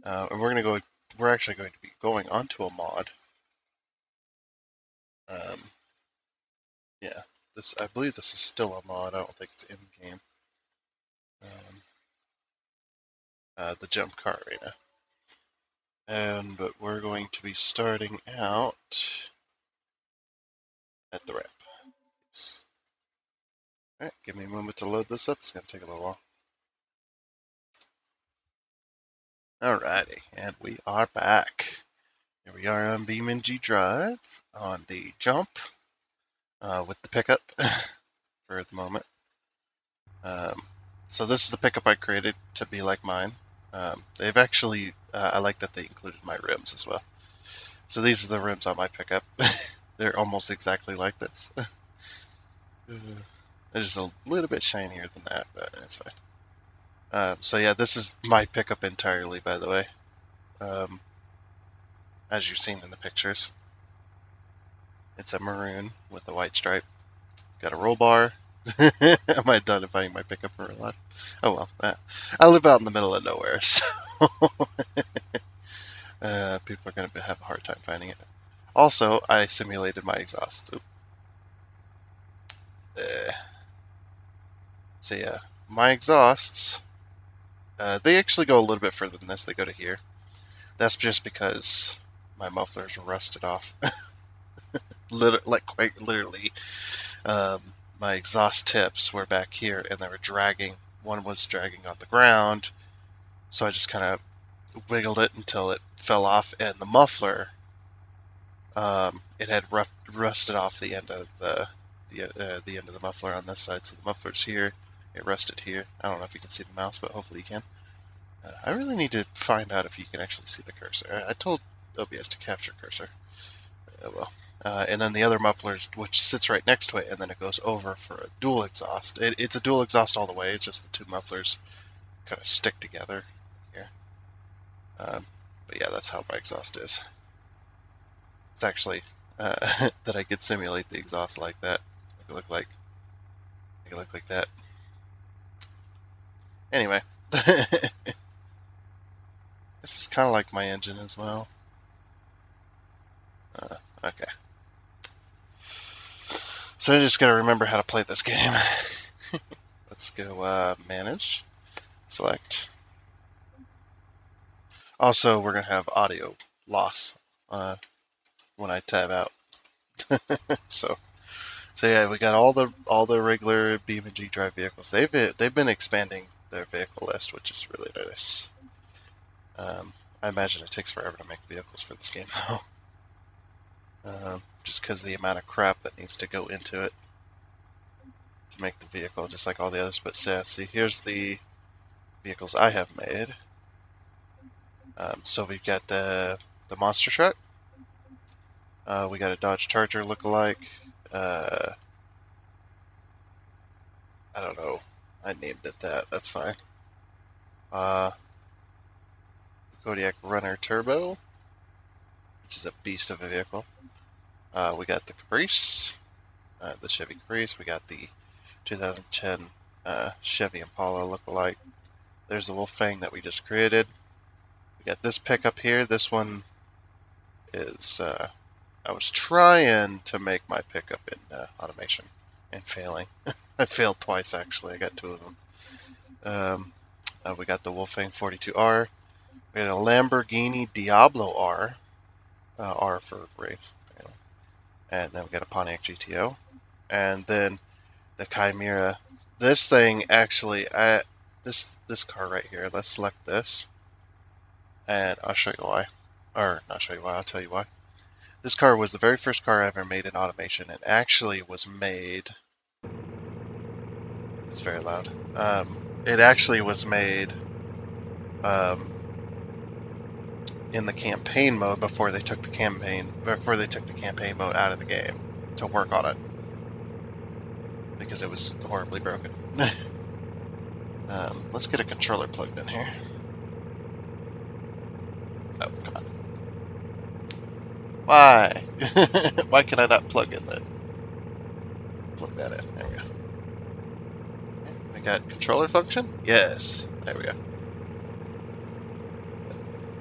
And we're gonna go. We're actually going to be going onto a mod. Um, yeah. This. I believe this is still a mod. I don't think it's in game. The jump car arena. But we're going to be starting out at the ramp. Alright, give me a moment to load this up. It's going to take a little while. Alrighty, and we are back. Here we are on BeamNG.drive on the jump with the pickup for the moment. So this is the pickup I created to be like mine. They've actually, I like that they included my rims as well. So these are the rims on my pickup. They're almost exactly like this. They're just a little bit shinier than that, but it's fine. So yeah, this is my pickup entirely, by the way. As you've seen in the pictures. It's a maroon with a white stripe. Got a roll bar. Am I identifying my pickup in real life? Oh well. I live out in the middle of nowhere, so people are going to have a hard time finding it. Also, I simulated my exhaust. So yeah, my exhausts, they actually go a little bit further than this. They go to here. That's just because my mufflers rusted off. Quite literally. Um, my exhaust tips were back here and they were dragging. One was dragging on the ground, so I just kind of wiggled it until it fell off, and the muffler, it had rusted off the end of the end of the muffler on this side. So the muffler's here, it rusted here. I don't know if you can see the mouse, but hopefully you can. I really need to find out if you can actually see the cursor. I told OBS to capture cursor. Well. And then the other muffler, which sits right next to it, and then it goes over for a dual exhaust. It's a dual exhaust all the way. It's just the two mufflers kind of stick together here. But yeah, that's how my exhaust is. It's actually that I could simulate the exhaust like that. Make it look like that. Anyway, this is kind of like my engine as well. Okay. So I just got to remember how to play this game. Let's go manage, select. Also, we're going to have audio loss when I tab out. so yeah, we got all the regular BeamNG.drive vehicles. They've been expanding their vehicle list, which is really nice. I imagine it takes forever to make vehicles for this game, though. just because of the amount of crap that needs to go into it to make the vehicle, just like all the others. But see, here's the vehicles I have made. So we've got the monster truck. We got a Dodge Charger lookalike. I don't know. I named it that. That's fine. Kodiak Runner Turbo, which is a beast of a vehicle. We got the Caprice, the Chevy Caprice. We got the 2010 Chevy Impala lookalike. There's the Wolfang that we just created. We got this pickup here. This one is, I was trying to make my pickup in automation and failing. I failed twice, actually. I got two of them. We got the Wolfang 42R. We got a Lamborghini Diablo R. R for race. And then we got a Pontiac GTO. And then the Chimera. This thing actually, this car right here, let's select this. And I'll show you why. Or not show you why, I'll tell you why. This car was the very first car I ever made in automation, and actually was made. It's very loud. It actually was made in the campaign mode before they took the campaign mode out of the game to work on it because it was horribly broken. Let's get a controller plugged in here. Oh, come on. Why? Why can I not plug in that? Plug that in. There we go. Okay, we got controller function? Yes. There we go.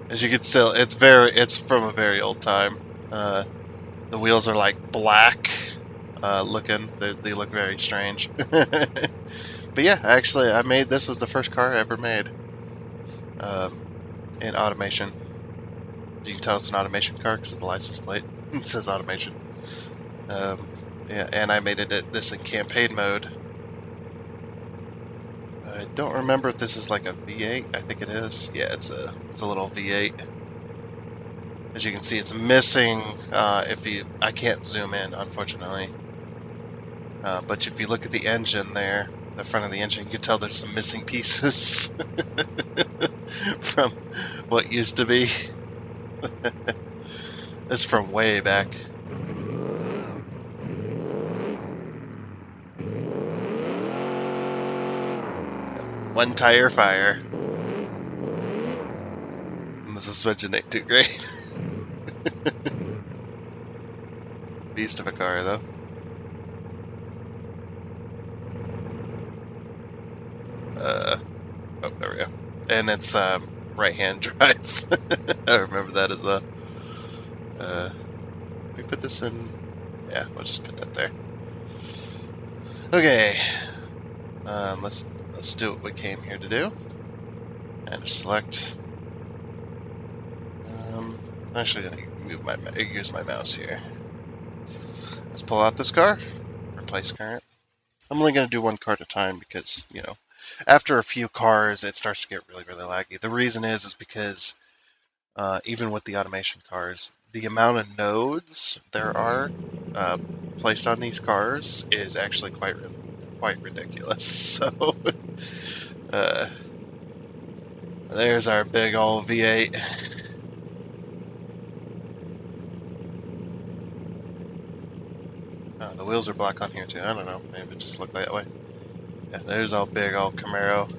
As you can tell, it's from a very old time. The wheels are like black looking. They look very strange. But yeah, actually, this was the first car I ever made in automation. You can tell it's an automation car because of the license plate. It says automation. Yeah, and I made this in campaign mode. I don't remember if this is like a V8. I think it is. Yeah, it's a little V8. As you can see, it's missing. I can't zoom in, unfortunately. But if you look at the engine there, the front of the engine, you can tell there's some missing pieces from what used to be. It's from way back. One tire fire. And the suspension ain't too great. Beast of a car, though. Oh, there we go. And it's right-hand drive. I remember that as well. We put this in. Yeah, we'll just put that there. Okay. Let's do what we came here to do. And select. I'm actually gonna use my mouse here. Let's pull out this car. Replace current. I'm only gonna do one car at a time because after a few cars it starts to get really laggy. The reason is because even with the automation cars, the amount of nodes there are placed on these cars is actually quite ridiculous. So there's our big old V8. The wheels are black on here too. I don't know. Maybe it just looked that way. Yeah, there's our big old Camaro.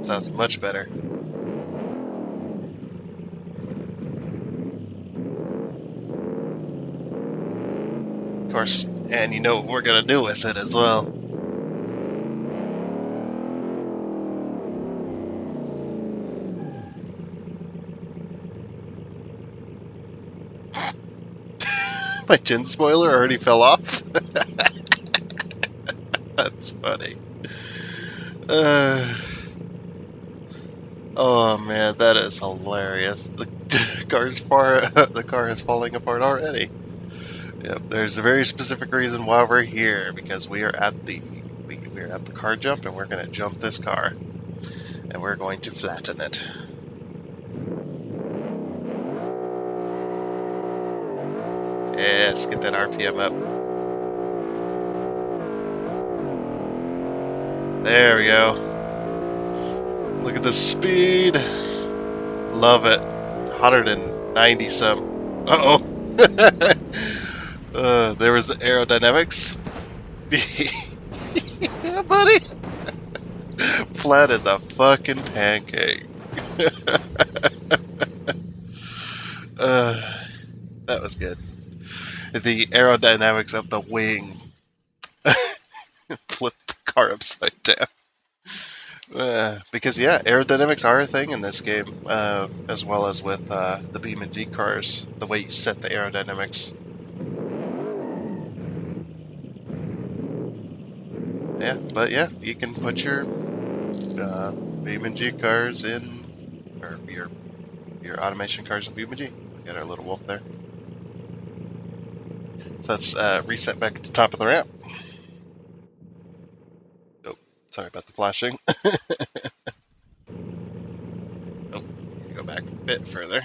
Sounds much better. Of course, and you know what we're gonna do with it as well. My chin spoiler already fell off. That's funny. Oh man, that is hilarious. The the car is falling apart already. Yep, there's a very specific reason why we're here because we are at the car jump and we're going to jump this car and we're going to flatten it. Yes, get that RPM up. There we go. Look at the speed. Love it. 190 some. Uh-oh. There was the aerodynamics. Yeah, buddy. Flat as a fucking pancake. uh, that was good. The aerodynamics of the wing flipped the car upside down. Because yeah, aerodynamics are a thing in this game, as well as with the BeamNG cars. The way you set the aerodynamics. Yeah, but yeah, you can put your BeamNG cars in, or your automation cars in BeamNG. We got our little wolf there. So let's reset back at the top of the ramp. Oh, sorry about the flashing. Oh, go back a bit further.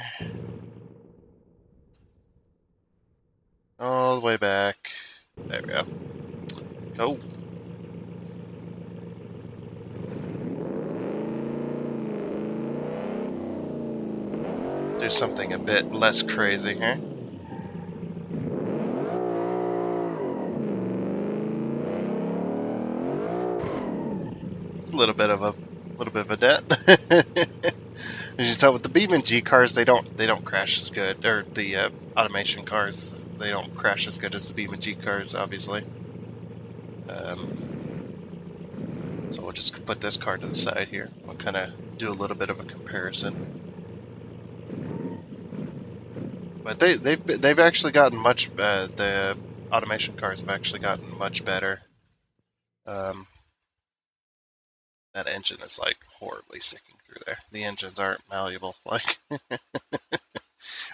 All the way back. There we go. Go. Do something a bit less crazy here. A little bit of a dent. As you tell with the BeamNG cars, they don't crash as good, or the automation cars, they don't crash as good as the BeamNG cars, obviously. So we'll just put this car to the side here. We'll kind of do a little bit of a comparison. But they've actually gotten much. The automation cars have actually gotten much better. Um, that engine is like horribly sticking through there. The engines aren't malleable. Like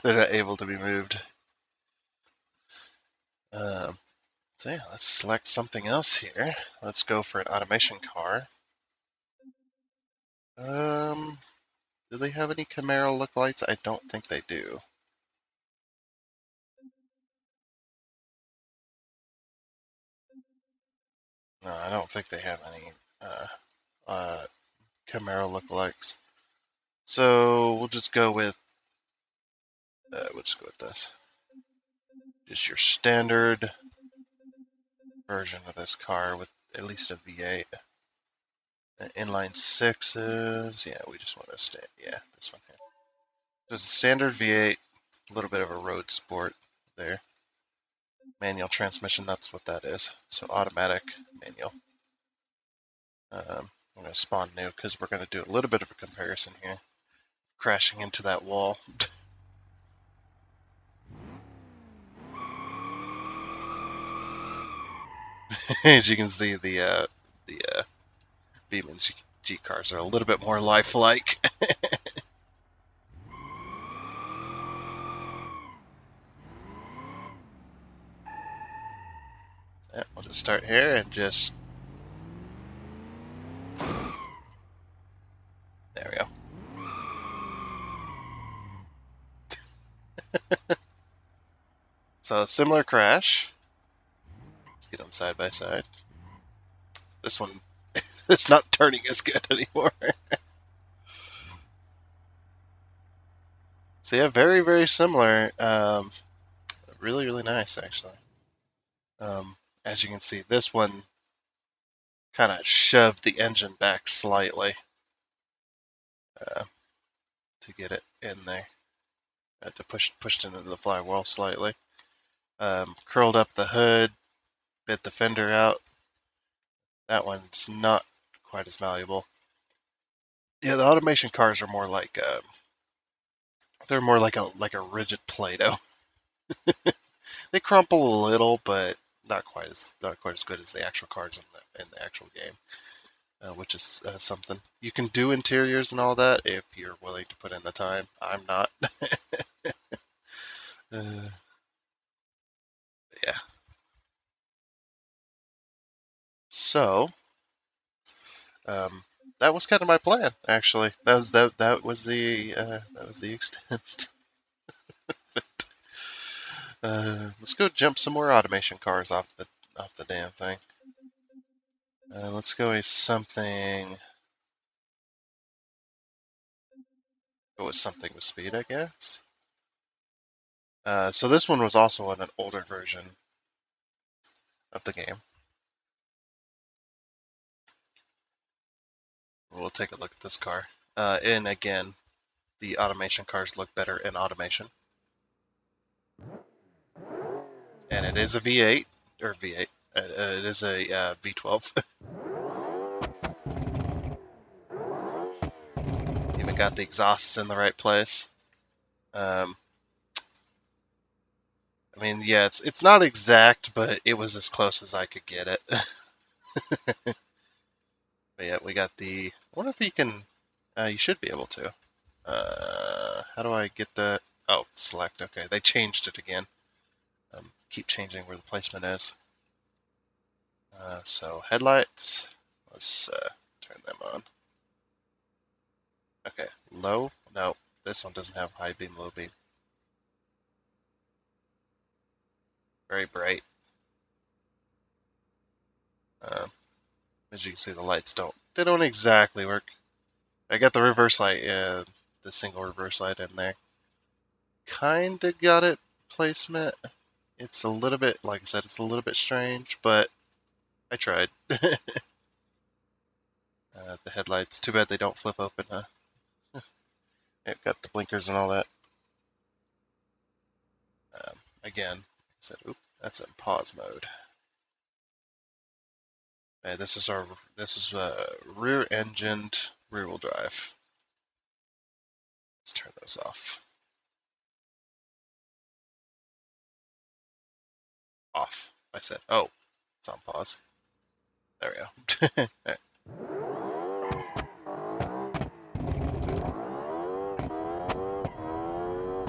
they're not able to be moved. Um, so yeah, let's select something else here. Let's go for an automation car. Do they have any Camaro look lights? I don't think they do. No, I don't think they have any Camaro lookalikes. So we'll just go with this. Just your standard version of this car with at least a V8. Inline sixes. Yeah, we just want to stay. Yeah, this one here. Just a standard V8, a little bit of a road sport there. Manual transmission, that's what that is. So automatic, manual. I'm going to spawn new because we're going to do a little bit of a comparison here. Crashing into that wall. As you can see, the BeamNG cars are a little bit more lifelike. Yeah, we'll just start here and just there we go. So similar crash. Let's get them side by side. This one, it's not turning as good anymore. So yeah, very very similar. Really really nice actually. As you can see, this one kind of shoved the engine back slightly uh, to get it in there. To pushed into the flywheel slightly. Curled up the hood, bit the fender out. That one's not quite as malleable. Yeah, the automation cars are more like they're more like a rigid Play-Doh. They crumple a little, but not quite as good as the actual cars in the actual game, which is something. You can do interiors and all that if you're willing to put in the time. I'm not. Yeah. So um, that was kind of my plan, actually. That was the extent. Let's go jump some more automation cars off the damn thing. Let's go with something. Go with something with speed, I guess. So this one was also in an older version of the game. We'll take a look at this car. And again, the automation cars look better in automation. And it is a V8, or V8. It is a V12. Even got the exhausts in the right place. I mean, yeah, it's not exact, but it was as close as I could get it. But yeah, we got the. I wonder if you can. You should be able to. How do I get the? Oh, select. Okay, they changed it again. Keep changing where the placement is. So headlights. Let's turn them on. Okay, low. No, this one doesn't have high beam, low beam. Very bright. As you can see, the lights don't. They don't exactly work. I got the reverse light, the single reverse light in there. Kinda got it placement. It's a little bit, like I said, it's a little bit strange, but I tried. The headlights, too bad they don't flip open, huh? It got the blinkers and all that. Again, I said, oop, that's in pause mode. This is rear engined rear wheel drive. Let's turn those off. Off. I said, oh, it's on pause. There we go. Right.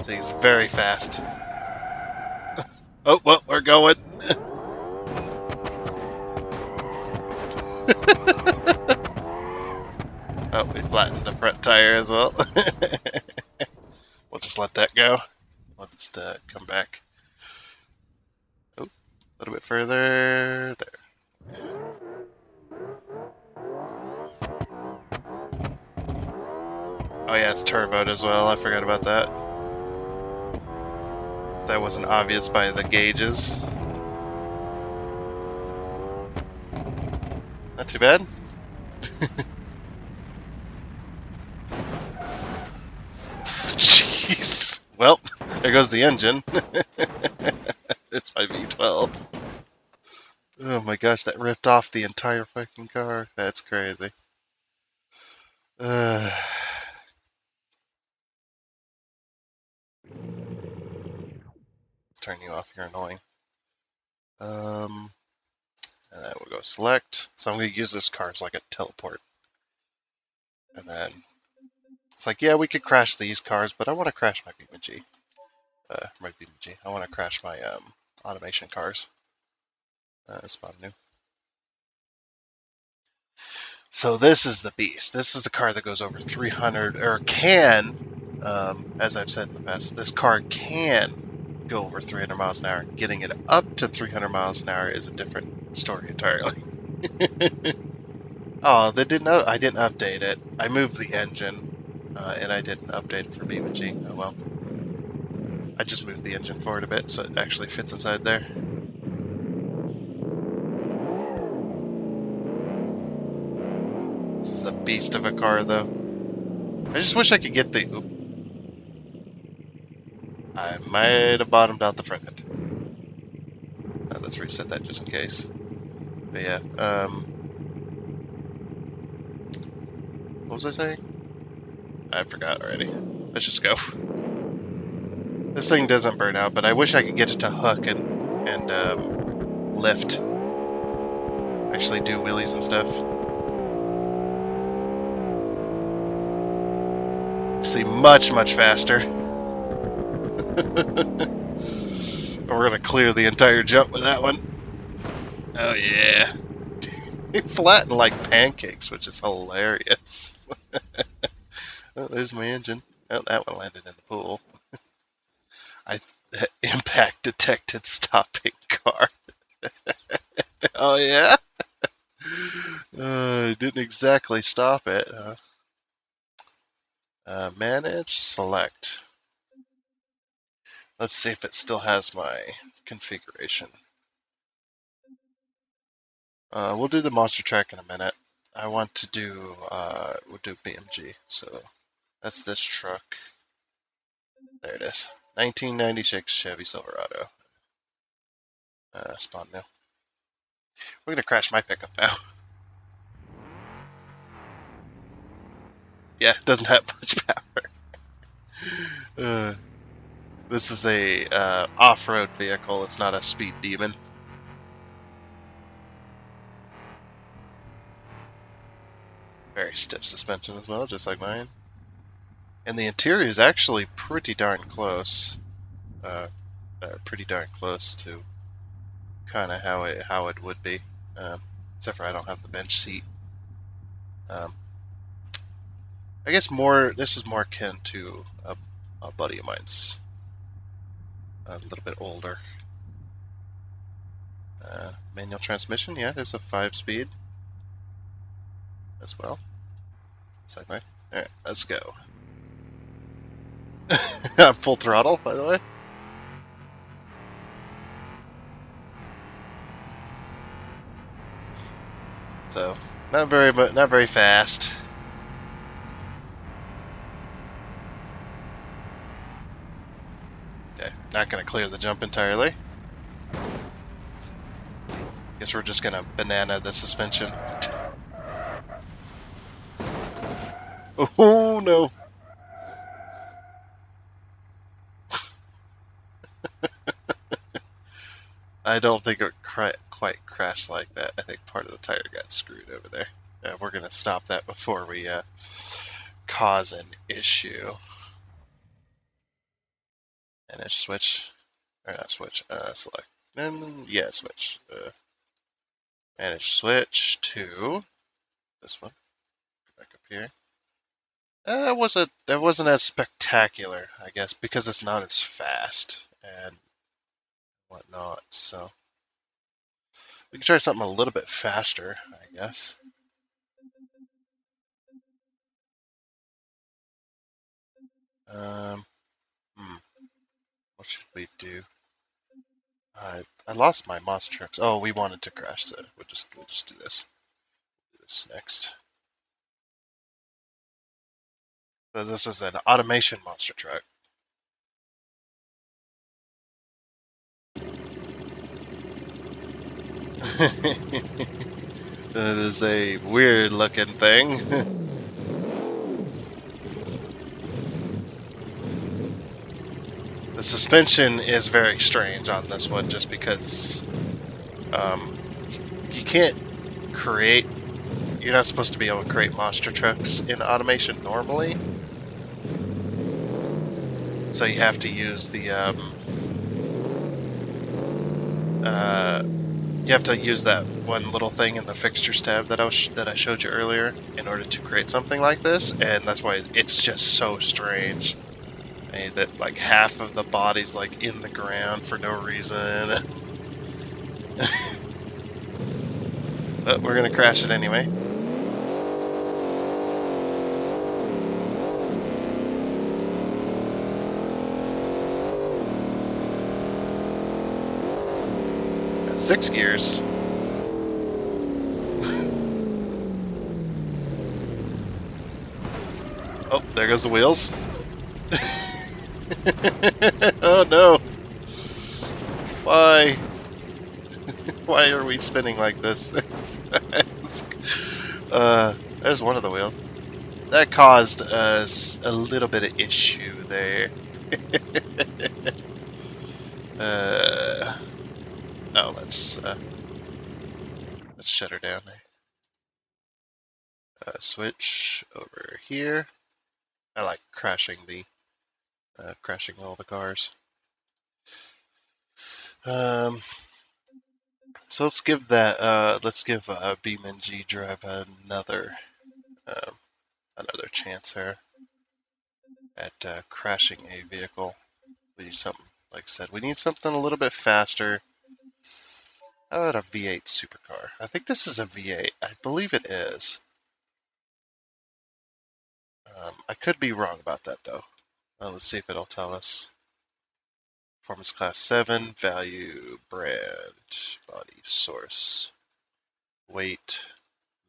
So he's very fast. Oh, well, we're going. Oh, we flattened the front tire as well. We'll just let that go. We'll just come back. Oh, a little bit further. There. Oh yeah, it's turboed as well. I forgot about that. That wasn't obvious by the gauges. Not too bad. Jeez. Well, there goes the engine. It's my V12. Oh my gosh, that ripped off the entire fucking car. That's crazy. Turn you off, you're annoying. And then we'll go select. So I'm going to use this car as like a teleport. And then it's like, yeah, we could crash these cars, but I want to crash my BeamNG. I want to crash my automation cars. Spawn new. So this is the beast. This is the car that goes over 300, or can, as I've said in the past, this car can go over 300 miles an hour. Getting it up to 300 miles an hour is a different story entirely. Oh, they didn't. I didn't update it. I moved the engine, and I didn't update it for BeamNG. Oh well. I just moved the engine forward a bit so it actually fits inside there. This is a beast of a car, though. I just wish I could get the... Oop. I might have bottomed out the front end. Let's reset that just in case. But yeah, what was I saying? I forgot already. Let's just go. This thing doesn't burn out, but I wish I could get it to hook and lift. Actually do wheelies and stuff. See, much, much faster. We're gonna clear the entire jump with that one. Oh yeah. They flatten like pancakes, which is hilarious. Oh, there's my engine. Oh, that one landed in the pool. Impact detected stopping car. Oh yeah? Didn't exactly stop it. Manage, select. Let's see if it still has my configuration. We'll do the monster track in a minute. I want to do, we'll do BeamNG. So that's this truck. There it is. 1996 Chevy Silverado. Spawn new. We're gonna crash my pickup now. Yeah, it doesn't have much power. This is a off-road vehicle. It's not a speed demon. Very stiff suspension as well, just like mine. And the interior is actually pretty darn close. Pretty darn close to kind of how it would be. Except for I don't have the bench seat. I guess this is more akin to a buddy of mine's. A little bit older. Manual transmission, yeah, it's a 5-speed as well. Segway. Alright, let's go. Full throttle, by the way. So, not very fast. Okay, not gonna clear the jump entirely. Guess we're just gonna banana the suspension. Oh no! I don't think it quite crashed like that. I think part of the tire got screwed over there. We're gonna stop that before we cause an issue. Manage switch, or not switch, select. Yeah, switch. Manage switch to this one. Go back up here. That wasn't as spectacular, I guess, because it's not as fast and whatnot. So we can try something a little bit faster, I guess. Um, what should we do? I lost my monster trucks. Oh, we wanted to crash the. We'll just do this. Do this next. So this is an automation monster truck. That is a weird looking thing. The suspension is very strange on this one just because you can't create. You're not supposed to be able to create monster trucks in automation normally. So you have to use the you have to use that one little thing in the fixtures tab that I showed you earlier in order to create something like this, and that's why it's just so strange. That like half of the body's like in the ground for no reason. But we're gonna crash it anyway. At 6 gears. Oh, there goes the wheels. Oh no! Why? Why are we spinning like this? There's one of the wheels. That caused us a little bit of issue there. Oh, let's shut her down there. Switch over here. I like crashing all the cars. So let's give BeamNG.drive another chance here at crashing a vehicle. We need something Like I said, we need something a little bit faster. How about a V8 supercar? I think this is a V8. I believe it is. I could be wrong about that though. Let's see if it'll tell us. Performance class 7, value, brand, body, source, weight,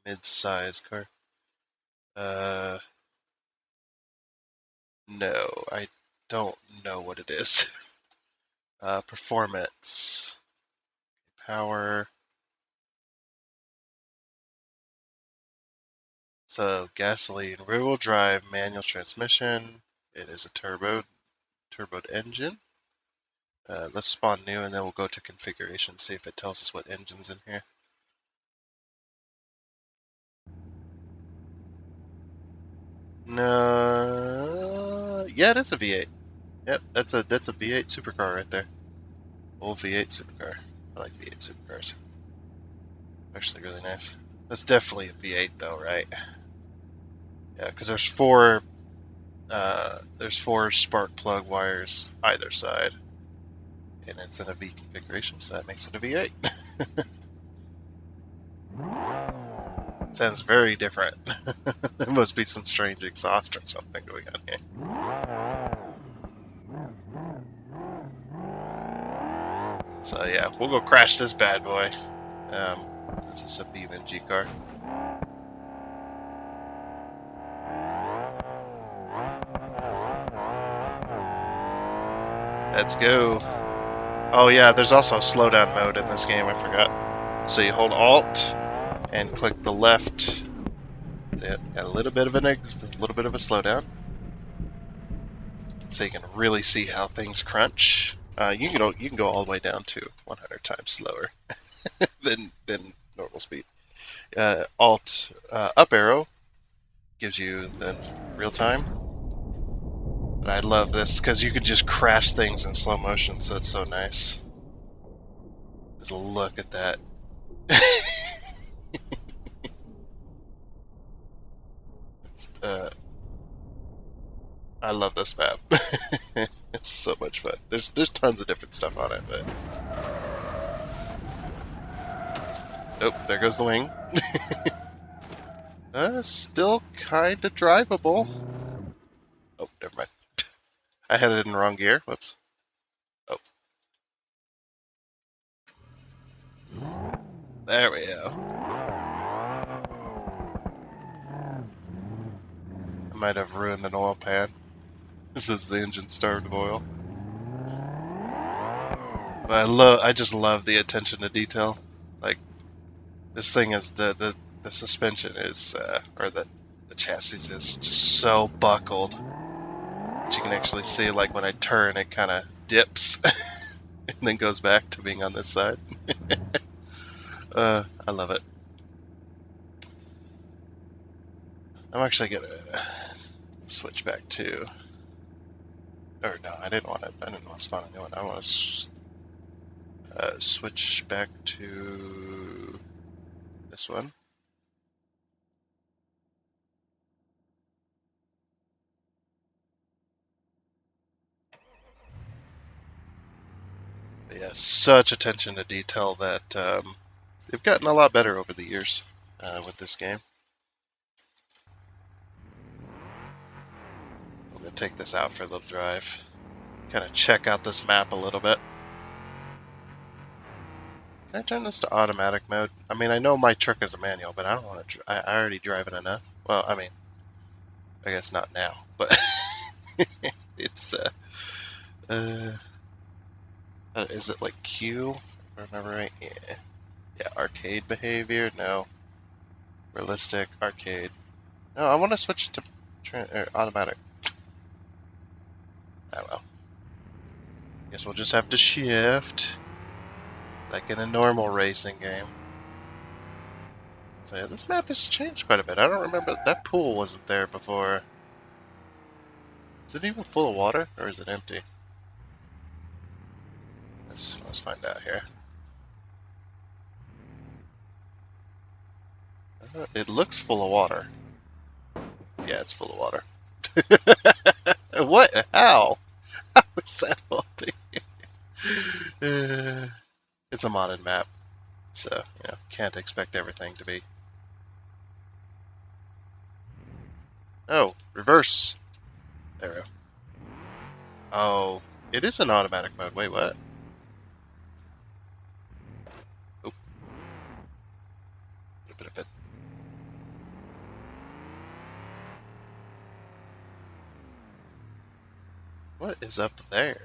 mid-size car. No, I don't know what it is. Performance, power. So gasoline, rear-wheel drive, manual transmission. It is a turboed engine. Let's spawn new and then we'll go to configuration, see if it tells us what engine's in here. No, yeah, it is a V8. Yep, that's a V8 supercar right there. Old V8 supercar. I like V8 supercars. Actually, really nice. That's definitely a V8 though, right? Yeah, because there's four spark plug wires either side, and it's in a V configuration, so that makes it a V8. Sounds very different. There must be some strange exhaust or something going on here. So yeah, we'll go crash this bad boy. This is a BeamNG car. Let's go. Oh yeah, there's also a slowdown mode in this game, I forgot. So you hold Alt and click the left. Got a little bit of a slowdown. So you can really see how things crunch. You can go all the way down to 100 times slower than normal speed. Alt up arrow gives you the real time. And I love this because you can just crash things in slow motion, so it's so nice. Just look at that. I love this map. It's so much fun. There's tons of different stuff on it, but nope, there goes the wing. Still kind of drivable. Oh, never mind. I had it in the wrong gear. Whoops. Oh, there we go. I might have ruined an oil pan. This is the engine starved of oil. But I just love the attention to detail. Like, this thing is the suspension is, or the chassis is just so buckled. That you can actually see, like, when I turn, it kind of dips and then goes back to being on this side. I love it. I'm actually gonna switch back to, or no, I didn't want to spawn a new one. I want to switch back to this one. But yeah, such attention to detail that they've gotten a lot better over the years with this game. I'm gonna take this out for a little drive, kind of check out this map a little bit. Can I turn this to automatic mode? I mean, I know my truck is a manual, but I don't want to. I already drive it enough. Well, I mean, I guess not now, but it's is it like Q? If I remember right? Yeah. Yeah, arcade behavior? No. Realistic, arcade. No, I want to switch it to automatic. Oh well. Guess we'll just have to shift. Like in a normal racing game. So yeah, this map has changed quite a bit. I don't remember, that pool wasn't there before. Is it even full of water, or is it empty? Let's find out here. It looks full of water. Yeah, it's full of water. What? How? How is that holding? It's a modded map, so can't expect everything to be. Oh, reverse. There we go. Oh, it is an automatic mode. Wait, what? Oh, a bit of it. What is up there?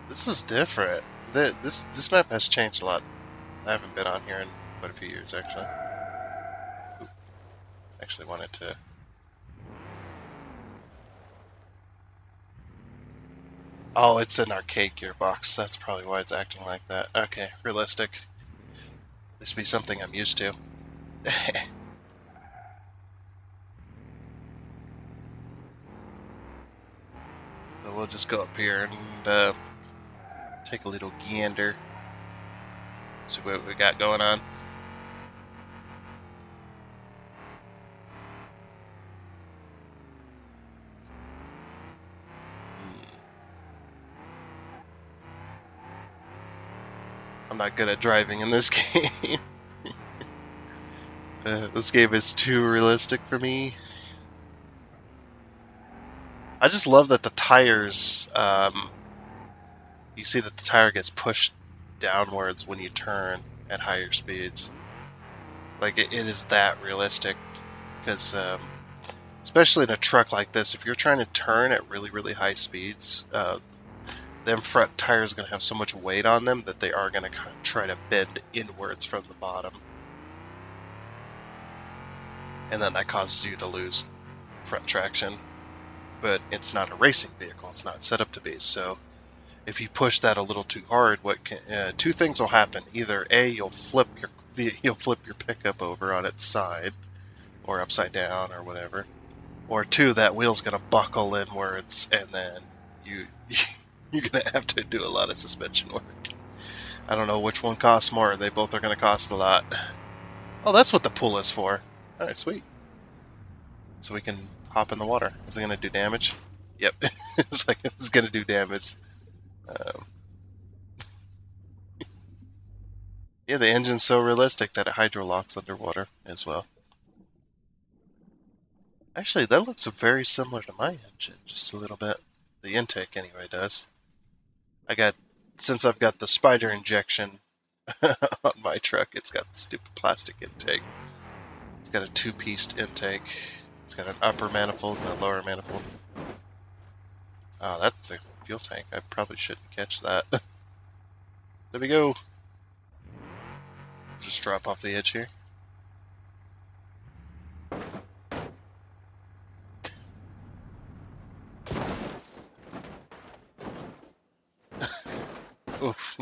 This is different. This map has changed a lot. I haven't been on here in quite a few years, actually. Ooh, actually wanted to. Oh, it's an arcade gearbox. That's probably why it's acting like that. Okay, realistic. This be something I'm used to. So we'll just go up here and take a little gander. See what we got going on. I'm not good at driving in this game. This game is too realistic for me. I just love that the tires, you see that the tire gets pushed downwards when you turn at higher speeds. Like, it is that realistic. Because, especially in a truck like this, if you're trying to turn at really, really high speeds, them front tires are going to have so much weight on them that they are going to try to bend inwards from the bottom. And then that causes you to lose front traction. But it's not a racing vehicle. It's not set up to be. So if you push that a little too hard, two things will happen. Either A, you'll flip your pickup over on its side, or upside down, or whatever. Or two, that wheel's gonna buckle inwards, and then you're gonna have to do a lot of suspension work. I don't know which one costs more. They both are gonna cost a lot. Oh, that's what the pool is for. All right, sweet. So we can hop in the water. Is it gonna do damage? Yep, it's like it's gonna do damage. Um, yeah, the engine's so realistic that it hydrolocks underwater as well. Actually, that looks very similar to my engine, just a little bit. The intake, anyway, does. Since I've got the spider injection on my truck, it's got the stupid plastic intake. It's got a two-pieced intake. It's got an upper manifold and a lower manifold. Oh, that's the fuel tank. I probably shouldn't catch that. There we go. Just drop off the edge here. Oof.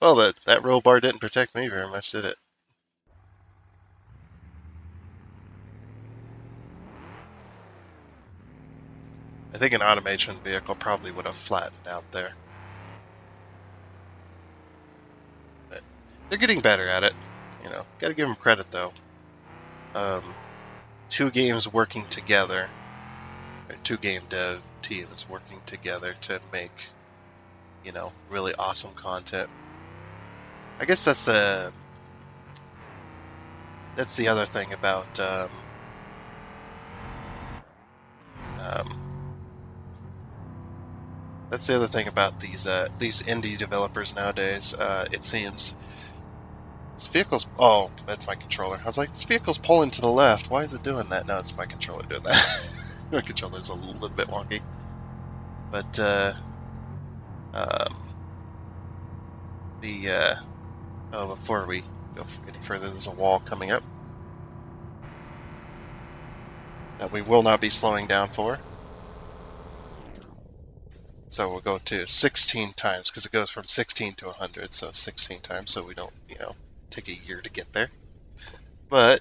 Well, that roll bar didn't protect me very much, did it? I think an automation vehicle probably would have flattened out there. But they're getting better at it. Gotta give them credit, though. Two games working together, or two game dev teams working together to make, really awesome content. I guess that's the other thing about that's the other thing about these indie developers nowadays. It seems this vehicle's that's my controller. I was like, this vehicle's pulling to the left. Why is it doing that? No, it's my controller doing that. My controller's a little bit wonky, but before we go any further, there's a wall coming up that we will not be slowing down for. So we'll go to 16 times because it goes from 16 to 100, so 16 times, so we don't, take a year to get there. But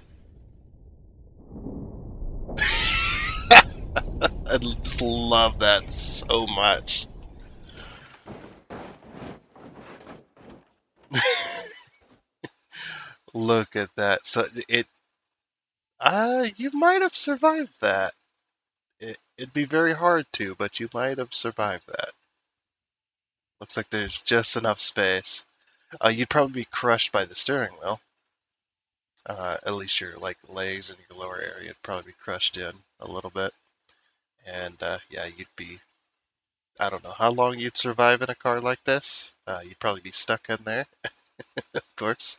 I just love that so much. Look at that. So you might have survived that. It'd be very hard to, but you might have survived that. Looks like there's just enough space. You'd probably be crushed by the steering wheel. At least your like legs and your lower area would probably be crushed in a little bit. And yeah, you'd be, I don't know how long you'd survive in a car like this. You'd probably be stuck in there, of course.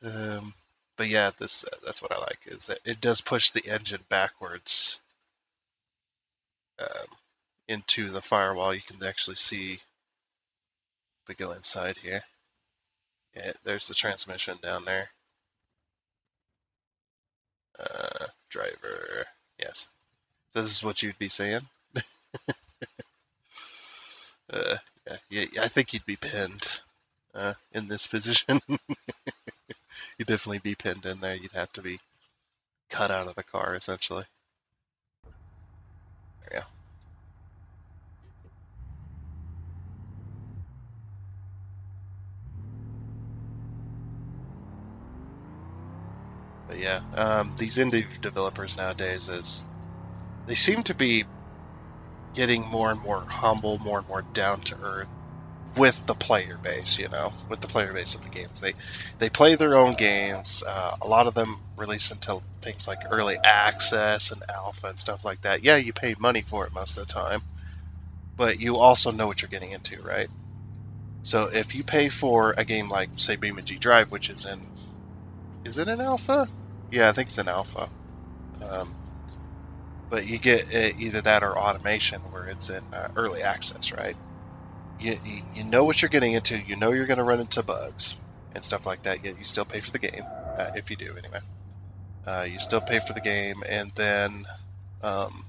Um, but yeah, this that's what I like is that it does push the engine backwards um, into the firewall. You can actually see if we go inside here. Yeah, there's the transmission down there. Driver, yes. So this is what you'd be saying. Uh, yeah, I think you'd be pinned in this position. You'd definitely be pinned in there. You'd have to be cut out of the car, essentially. There you go. But yeah, these indie developers nowadays they seem to be getting more and more humble, more and more down to earth with the player base. With the player base of the games, they play their own games. A lot of them release until things like early access and alpha and stuff like that. Yeah, you pay money for it most of the time, but you also know what you're getting into, right? So if you pay for a game like, say, BeamNG.drive, which is it an alpha? Yeah, I think it's an alpha. Um, but you get either that or automation, where it's in early access, right? You know what you're getting into. You know you're going to run into bugs and stuff like that. Yet you still pay for the game, if you do anyway. You still pay for the game, and then um,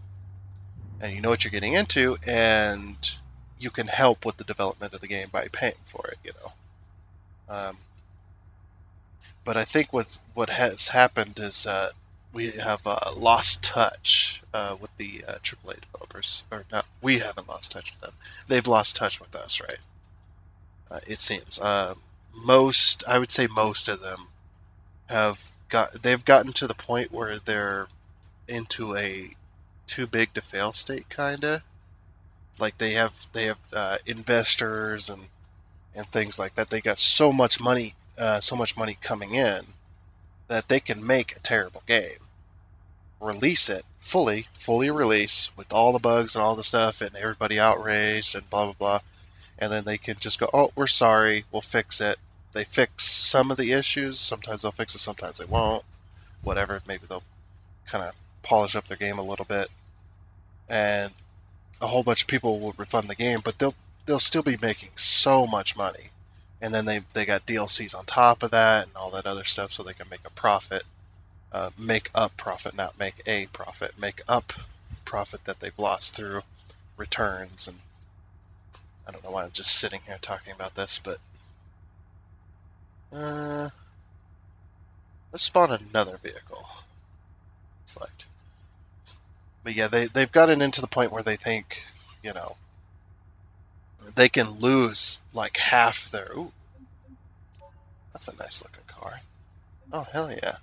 and you know what you're getting into, and you can help with the development of the game by paying for it. But I think what has happened is we have lost touch with the AAA developers, or not. We haven't lost touch with them. They've lost touch with us, right? It seems. I would say most of them they've gotten to the point where they're into a too big to fail state, kinda. Like they have investors and things like that. They got so much money coming in that they can make a terrible game, release it fully release with all the bugs and all the stuff, and everybody outraged and blah blah blah, and then they can just go, "Oh, we're sorry, we'll fix it." They fix some of the issues. Sometimes they'll fix it, sometimes they won't. Whatever, maybe they'll kind of polish up their game a little bit, and a whole bunch of people will refund the game, but they'll still be making so much money, and then they got DLCs on top of that and all that other stuff, so they can make a profit. Make up profit, not make a profit. Make up profit that they've lost through returns. And I don't know why I'm just sitting here talking about this, but let's spawn another vehicle. Select. But yeah, they've gotten into the point where they think, you know, they can lose like half their. Ooh, that's a nice looking car. Oh hell yeah!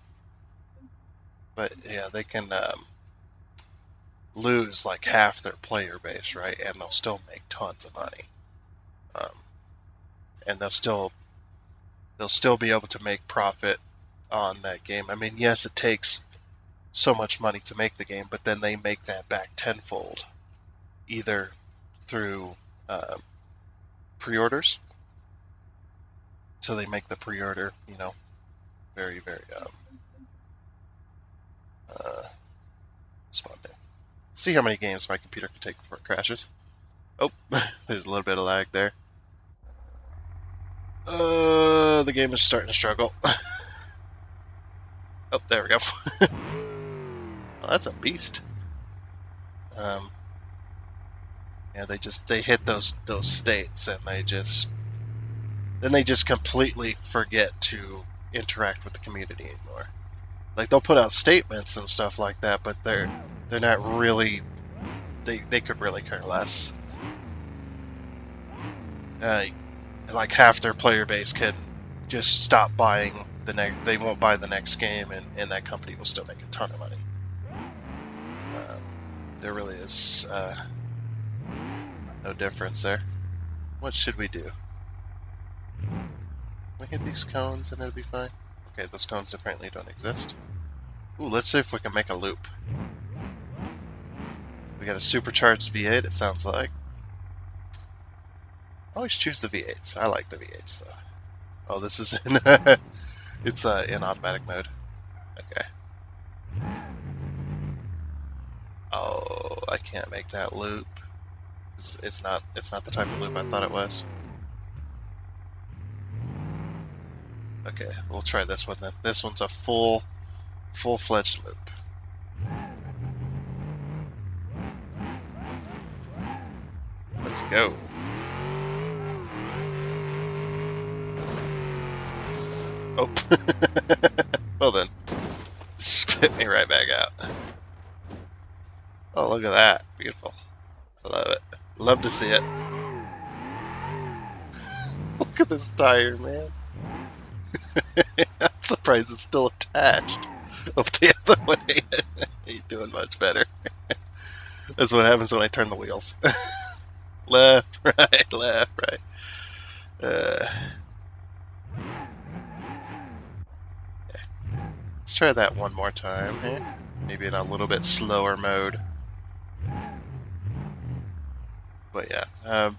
But yeah, they can lose like half their player base, right? And they'll still make tons of money. Um, and they'll still be able to make profit on that game. I mean, yes, it takes so much money to make the game, but then they make that back tenfold, either through um, pre-orders. So they make the pre-order, very, very uh, spontaneous. See how many games my computer can take before it crashes. Oh, there's a little bit of lag there. The game is starting to struggle. Oh, there we go. Well, that's a beast. Um, yeah, they hit those states, and they just completely forget to interact with the community anymore. Like they'll put out statements and stuff like that, but they're not really. They could really care less. Uh, like half their player base can just stop buying the next. They won't buy the next game, and that company will still make a ton of money. There really is no difference there. What should we do? We hit these cones and it'll be fine. Okay, those cones apparently don't exist. Ooh, let's see if we can make a loop. We got a supercharged V8, it sounds like. Always choose the V8s. I like the V8s though. Oh, this is in it's in automatic mode. Okay. Oh, I can't make that loop. It's not the type of loop I thought it was. Okay, we'll try this one then. This one's a full-fledged loop. Let's go. Oh. Well then. Spit me right back out. Oh, look at that. Beautiful. I love it. Love to see it. Look at this tire, man. I'm surprised it's still attached. Oh, the other one ain't doing much better. That's what happens when I turn the wheels. Left, right, left, right. Let's try that one more time here. Maybe in a little bit slower mode. But yeah,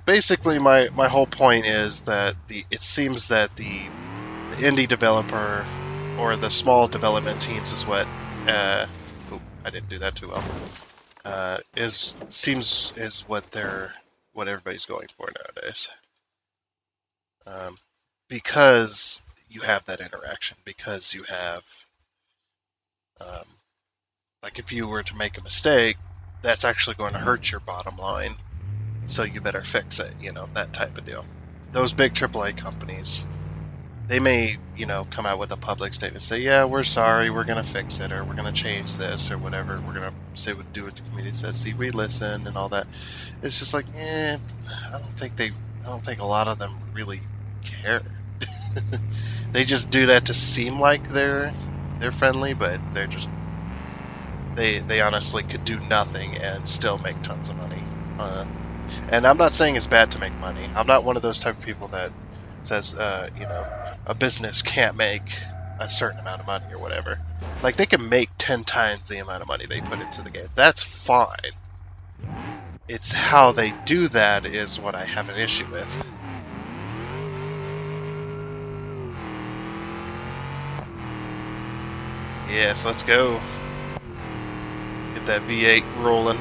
basically my whole point is that it seems that the indie developer or the small development teams is what I didn't do that too well. Is what everybody's going for nowadays. Because you have that interaction, because you have um, like if you were to make a mistake, that's actually going to hurt your bottom line. So you better fix it, that type of deal. Those big AAA companies, they may, come out with a public statement, say, yeah, we're sorry, we're going to fix it, or we're going to change this, or whatever. We're going to say do what the community says, see, we listen, and all that. It's just like, I don't think a lot of them really care. They just do that to seem like they're friendly, but they're just, they honestly could do nothing and still make tons of money. And I'm not saying it's bad to make money. I'm not one of those type of people that says, a business can't make a certain amount of money or whatever. Like, they can make 10 times the amount of money they put into the game. That's fine. It's how they do that is what I have an issue with. Yes, let's go. Get that V8 rolling.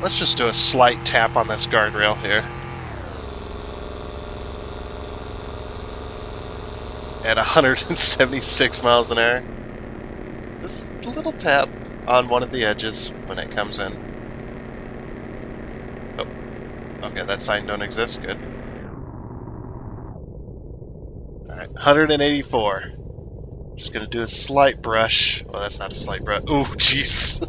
Let's just do a slight tap on this guardrail here. At 176 miles an hour. Just a little tap on one of the edges when it comes in. Oh, okay, that sign don't exist. Good. Alright, 184. Just gonna do a slight brush. Well, that's not a slight brush. Oh, jeez.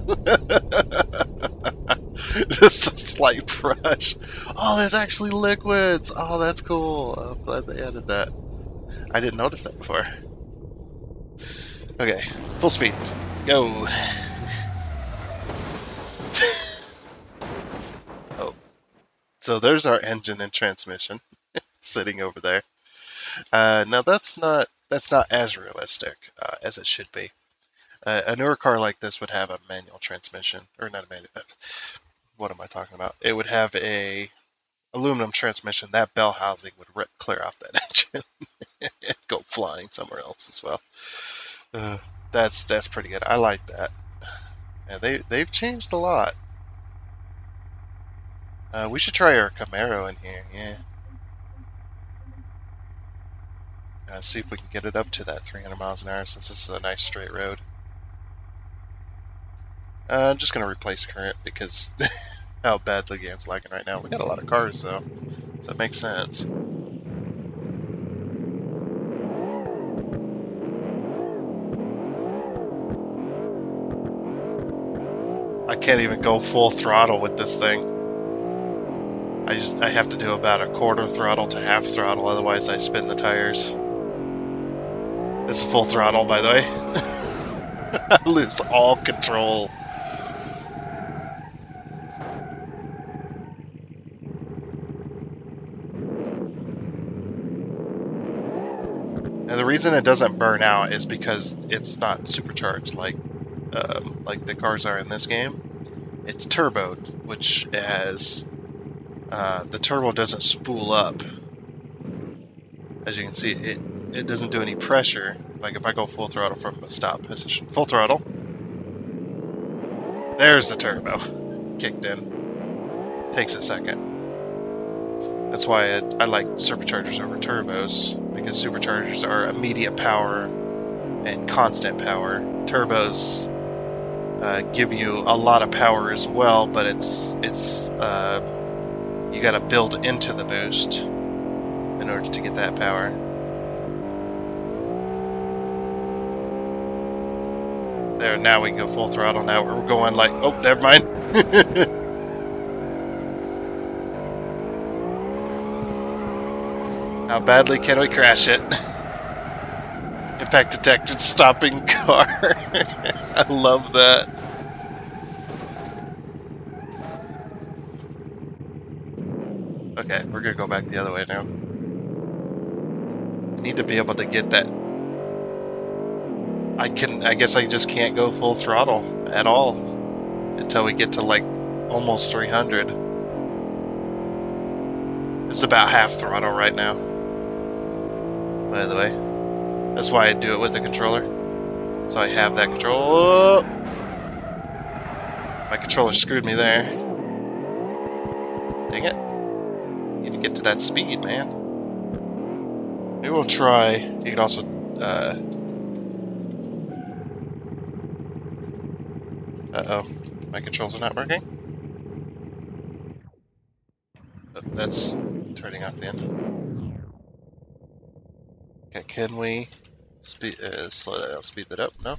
Just a slight brush. Oh, there's actually liquids. Oh, that's cool. I'm glad they added that. I didn't notice that before. Okay, full speed. Go. Oh, so there's our engine and transmission sitting over there. Now that's not as realistic as it should be. A newer car like this would have a manual transmission, or not a manual. What am I talking about? It would have a aluminum transmission. That bell housing would rip clear off that engine and go flying somewhere else as well. That's pretty good. I like that. Yeah, they've changed a lot. We should try our Camaro in here. Yeah. See if we can get it up to that 300 miles an hour since this is a nice straight road. I'm just going to replace current because how bad the game's lagging right now. We got a lot of cars though, so it makes sense. I can't even go full throttle with this thing. I have to do about a quarter throttle to half throttle, otherwise I spin the tires. This is full throttle, by the way. I lose all control. And the reason it doesn't burn out is because it's not supercharged like the cars are in this game. It's turboed, which has the turbo doesn't spool up. As you can see, it doesn't do any pressure. Like if I go full throttle from a stop position, full throttle, there's the turbo kicked in. Takes a second. That's why I like superchargers over turbos, because superchargers are immediate power and constant power. Turbos give you a lot of power as well, but it's you got to build into the boost in order to get that power. There, now we can go full throttle. Now we're going like, oh, never mind. How badly can we crash it? Impact detected, stopping car. I love that. Okay, we're gonna go back the other way now. I need to be able to get that. I guess I just can't go full throttle at all until we get to like almost 300. It's about half throttle right now, by the way. That's why I do it with the controller. So I have that control. Oh! My controller screwed me there. Dang it. Need to get to that speed, man. Maybe we'll try. You can also uh-oh. My controls are not working. Oh, that's turning off the end. Okay, can we slow that down, speed that up? No.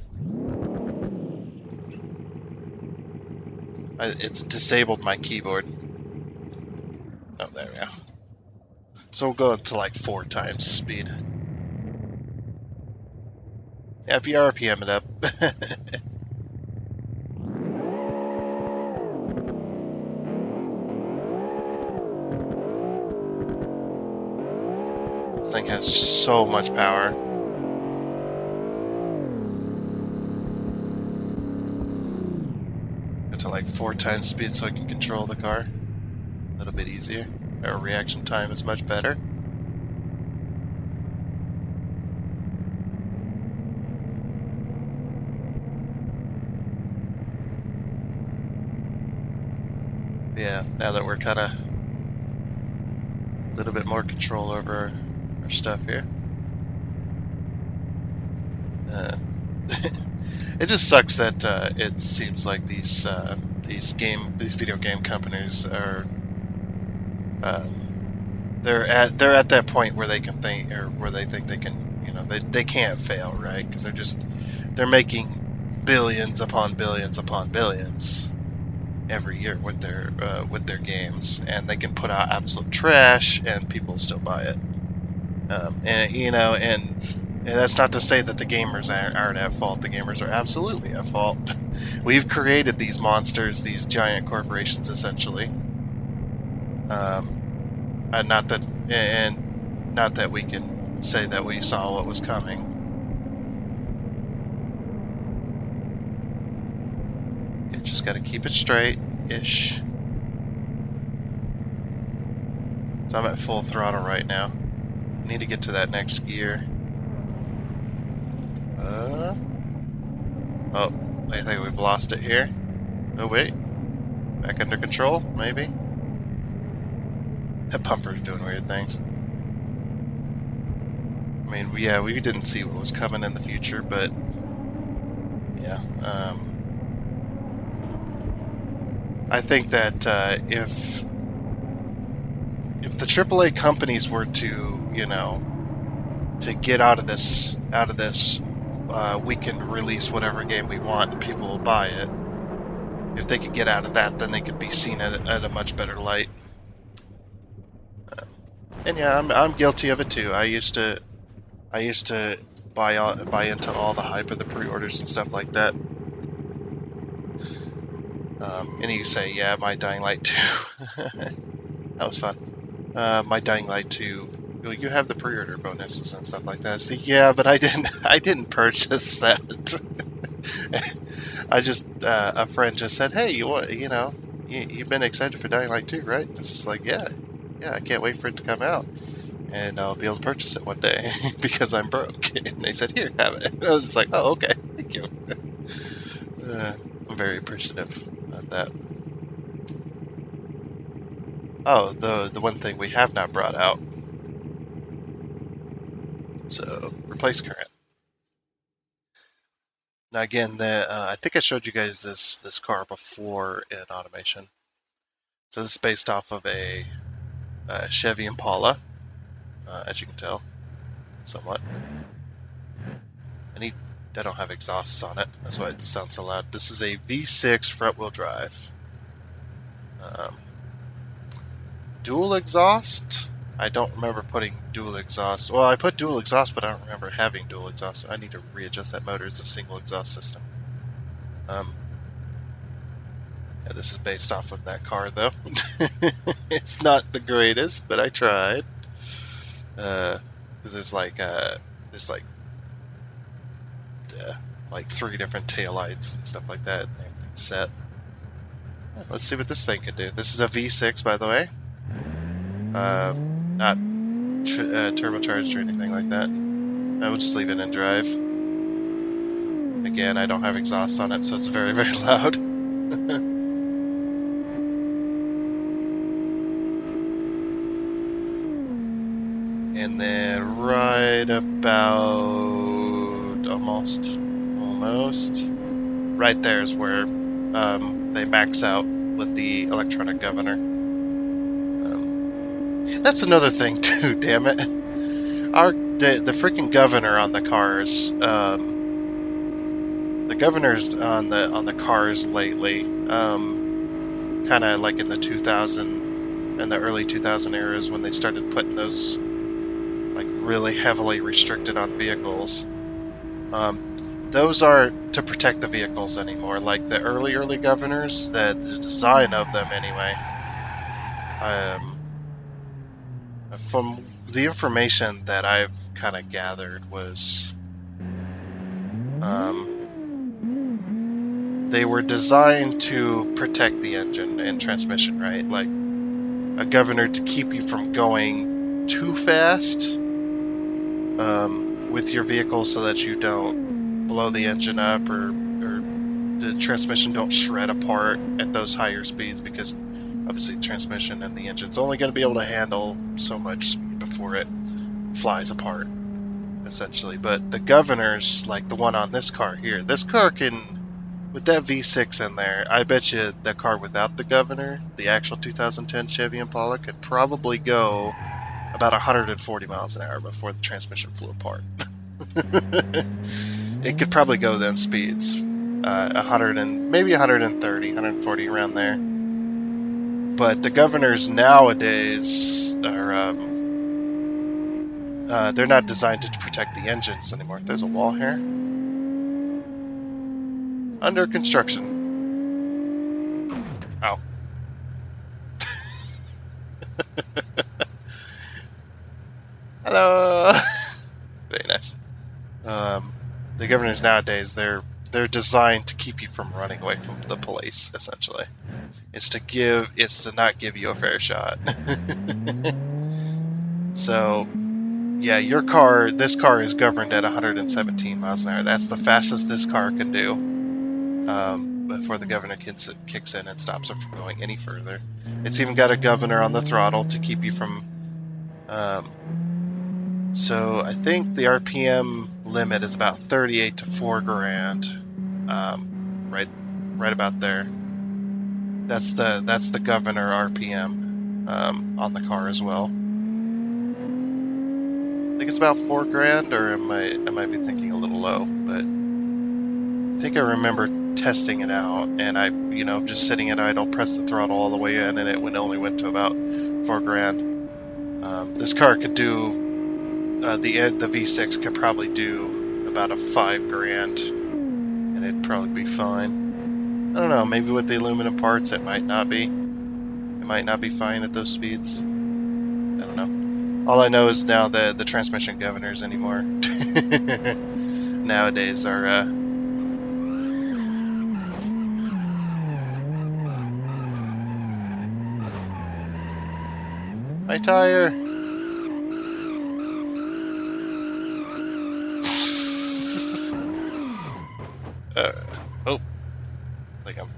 It's disabled my keyboard. Oh, there we go. So we'll go up to like 4 times speed. Yeah, if you RPM it up. This thing has so much power. Go to like 4 times speed so I can control the car a little bit easier. Our reaction time is much better. Yeah, now that we're kind of a little bit more control over our stuff here. It just sucks that it seems like these video game companies are they're at that point where they can think, or where they think they can, they can't fail, right? Because they're making billions upon billions upon billions every year with their games, and they can put out absolute trash and people still buy it. And that's not to say that the gamers aren't at fault. The gamers are absolutely at fault. We've created these monsters, these giant corporations, essentially. Not that we can say that we saw what was coming. You just got to keep it straight-ish. So I'm at full throttle right now. I need to get to that next gear. Oh, I think we've lost it here. Oh wait, back under control, maybe? That pumper's doing weird things. I mean, yeah, we didn't see what was coming in the future, but yeah. I think that if the AAA companies were to, to get out of this, we can release whatever game we want and people will buy it. If they could get out of that, then they could be seen at a much better light. And yeah, I'm guilty of it too. I used to buy into all the hype of the pre-orders and stuff like that. And you say, yeah, my Dying Light 2. That was fun. My Dying Light 2. You have the pre-order bonuses and stuff like that. See, yeah, but I didn't purchase that. I just a friend just said, hey, you've been excited for Dying Light 2, right? It's just like, yeah, I can't wait for it to come out, and I'll be able to purchase it one day because I'm broke. And they said, here, have it. I was just like, oh, okay, thank you. I'm very appreciative of that. Oh, the one thing we have not brought out. So replace current. Now again, I think I showed you guys this car before in automation. So this is based off of a Chevy Impala, as you can tell, somewhat. And I don't have exhausts on it. That's why it sounds so loud. This is a V6 front-wheel drive. Dual exhaust? I don't remember putting dual exhaust. Well, I put dual exhaust, but I don't remember having dual exhaust. So I need to readjust that motor. It's a single exhaust system. Yeah, this is based off of that car, though. It's not the greatest, but I tried. There's like 3 different taillights and stuff like that. And everything's set. Let's see what this thing can do. This is a V6, by the way. Not turbocharged or anything like that. I would just leave it in drive. Again, I don't have exhaust on it, so it's very, very loud. And then right about almost right there is where they max out with the electronic governor. That's another thing too. Damn it! The freaking governor on the cars. The governors on the cars lately, kind of like in the 2000 and the early 2000 eras when they started putting those like really heavily restricted on vehicles. Those are to protect the vehicles anymore. Like the early governors, the design of them anyway. From the information that I've kind of gathered was, they were designed to protect the engine and transmission, right? Like a governor to keep you from going too fast with your vehicle so that you don't blow the engine up or the transmission don't shred apart at those higher speeds, because obviously the transmission and the engine's only going to be able to handle so much speed before it flies apart, essentially. But the governors, like the one on this car here, this car can, with that V6 in there, I bet you the car without the governor, the actual 2010 Chevy Impala, could probably go about 140 miles an hour before the transmission flew apart. It could probably go them speeds, 100 and maybe 130, 140 around there. But the governors nowadays are they're not designed to protect the engines anymore. There's a wall here. Under construction. Ow. Hello. Very nice. The governors nowadays, they're designed to keep you from running away from the police, essentially. It's to not give you a fair shot. So, yeah, this car is governed at 117 miles an hour. That's the fastest this car can do before the governor kicks in and stops it from going any further. It's even got a governor on the throttle to keep you from... so I think the RPM limit is about 38 to 4 grand, right about there. That's the governor RPM on the car as well. I think it's about 4 grand, or I might be thinking a little low, but I think I remember testing it out, and I, just sitting at idle, pressed the throttle all the way in, and it only went to about 4 grand. This car could do, the V6 could probably do about a $5,000, and it'd probably be fine. I don't know. Maybe with the aluminum parts, it might not be. It might not be fine at those speeds. I don't know. All I know is now the transmission governors anymore nowadays are my tire. uh, oh, like I'm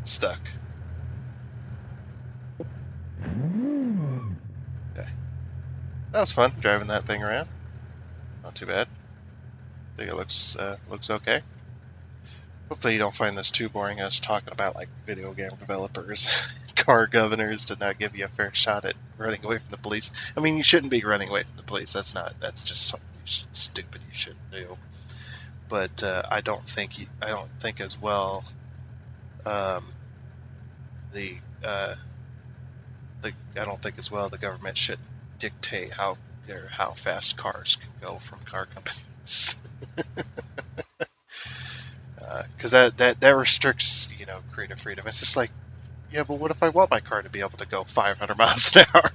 stuck. Okay. That was fun driving that thing around. Not too bad. I think it looks okay. Hopefully you don't find this too boring us talking about like video game developers, car governors to not give you a fair shot at running away from the police. I mean, you shouldn't be running away from the police. That's just something stupid you shouldn't do. But I don't think as well. Um, the I don't think as well the government should dictate how fast cars can go from car companies. Because that restricts creative freedom. It's just like, yeah, but what if I want my car to be able to go 500 miles an hour?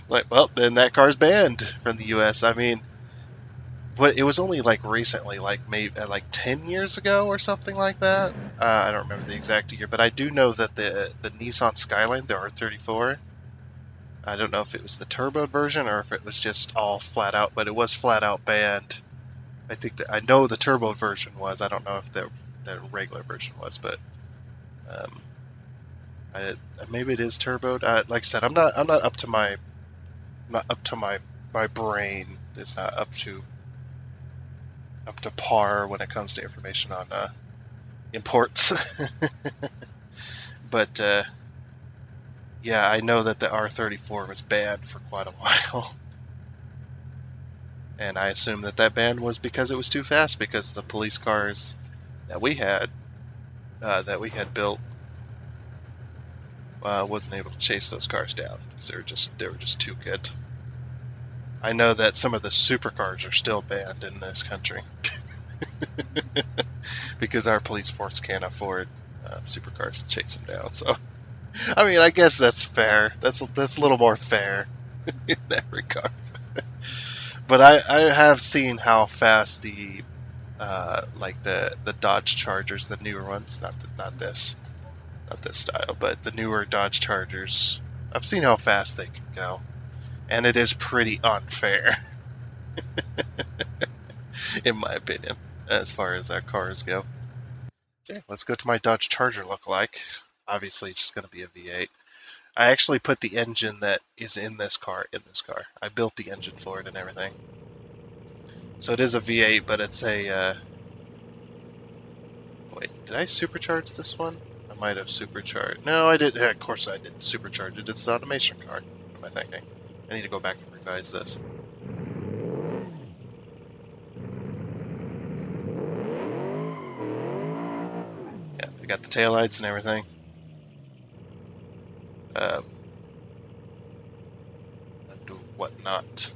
Like, well, then that car's banned from the U.S. I mean, it was only like recently, like maybe like 10 years ago or something like that. I don't remember the exact year, but I do know that the Nissan Skyline, the R34, I don't know if it was the turbo version or if it was just all flat out, but it was flat out banned. I think that I know the turbo version was. I don't know if the regular version was, but um, maybe it is turboed. Like I said, I'm not up to my brain is not up to par when it comes to information on imports. But yeah, I know that the R34 was banned for quite a while, and I assume that ban was because it was too fast because the police cars that we had built wasn't able to chase those cars down because they were just too good. I know that some of the supercars are still banned in this country because our police force can't afford supercars to chase them down. So, I mean, I guess that's fair. That's a little more fair in that regard. But I have seen how fast like the Dodge Chargers, the newer ones, not this style, but the newer Dodge Chargers. I've seen how fast they can go, and it is pretty unfair, in my opinion, as far as our cars go. Okay, let's go to my Dodge Charger lookalike. Obviously, it's just going to be a V8. I actually put the engine that is in this car. I built the engine for it and everything. So it is a V8, but it's a. Wait, did I supercharge this one? I might have supercharged. No, I did. Yeah, of course I did supercharge it. It's an automation car. What am I thinking? I need to go back and revise this. Yeah, I got the taillights and everything. And whatnot.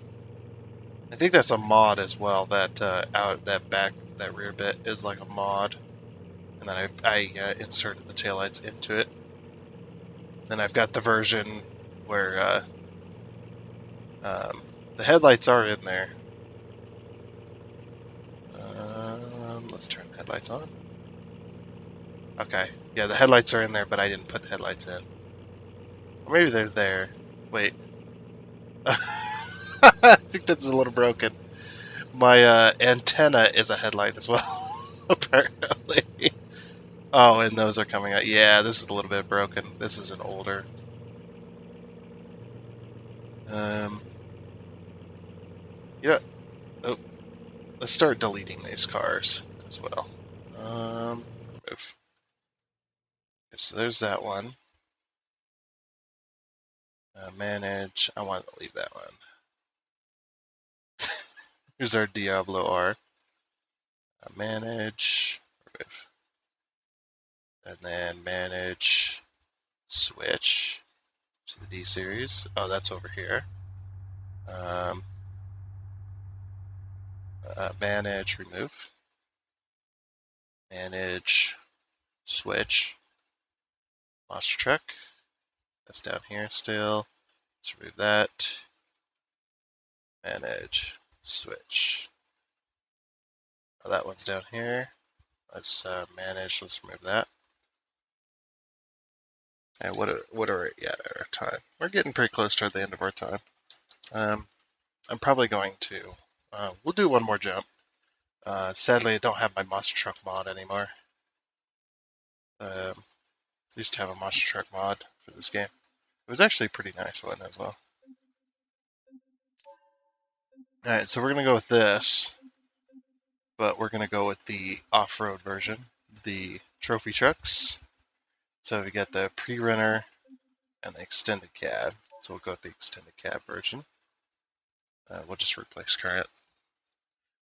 I think that's a mod as well. That rear bit is like a mod, and then I inserted the taillights into it. Then I've got the version where the headlights are in there. Let's turn the headlights on. Okay, yeah, the headlights are in there, but I didn't put the headlights in. Or maybe they're there. Wait. I think that's a little broken. My antenna is a headlight as well, apparently. Oh, and those are coming out. Yeah, this is a little bit broken. This is an older. Um, yeah. Oh, let's start deleting these cars as well. Move. So there's that one. Manage. I want to leave that one. Here's our Diablo R. Manage. Remove. And then manage. Switch to the D series. Oh, that's over here. Um, Manage, remove. Manage, switch. Monster truck. That's down here still. Let's remove that. Manage, switch. Oh, that one's down here. Let's manage. Let's remove that. And what are we at our time? We're getting pretty close to the end of our time. I'm probably going to. We'll do one more jump. Sadly, I don't have my monster truck mod anymore. I used to have a monster truck mod for this game. It was actually a pretty nice one as well. Alright, so we're going to go with this, but we're going to go with the off-road version, the trophy trucks. So we got the pre-runner and the extended cab. So we'll go with the extended cab version. We'll just replace current.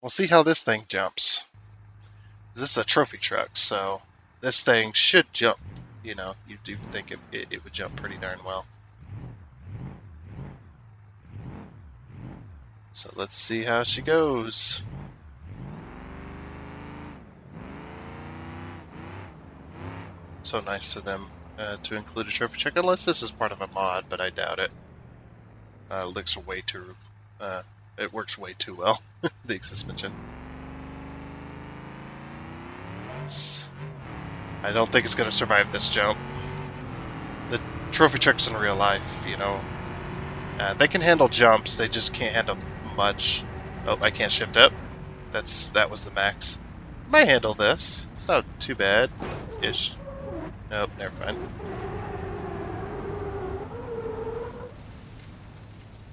We'll see how this thing jumps. This is a trophy truck, so this thing should jump. You know, you do think it would jump pretty darn well. So let's see how she goes. So nice of them to include a trophy truck, unless this is part of a mod, but I doubt it. Looks way too. It works way too well. The suspension. I don't think it's going to survive this jump. The trophy trucks in real life, you know, they can handle jumps. They just can't handle much. Oh, I can't shift up. That was the max. Might handle this. It's not too bad, ish. Nope, never mind.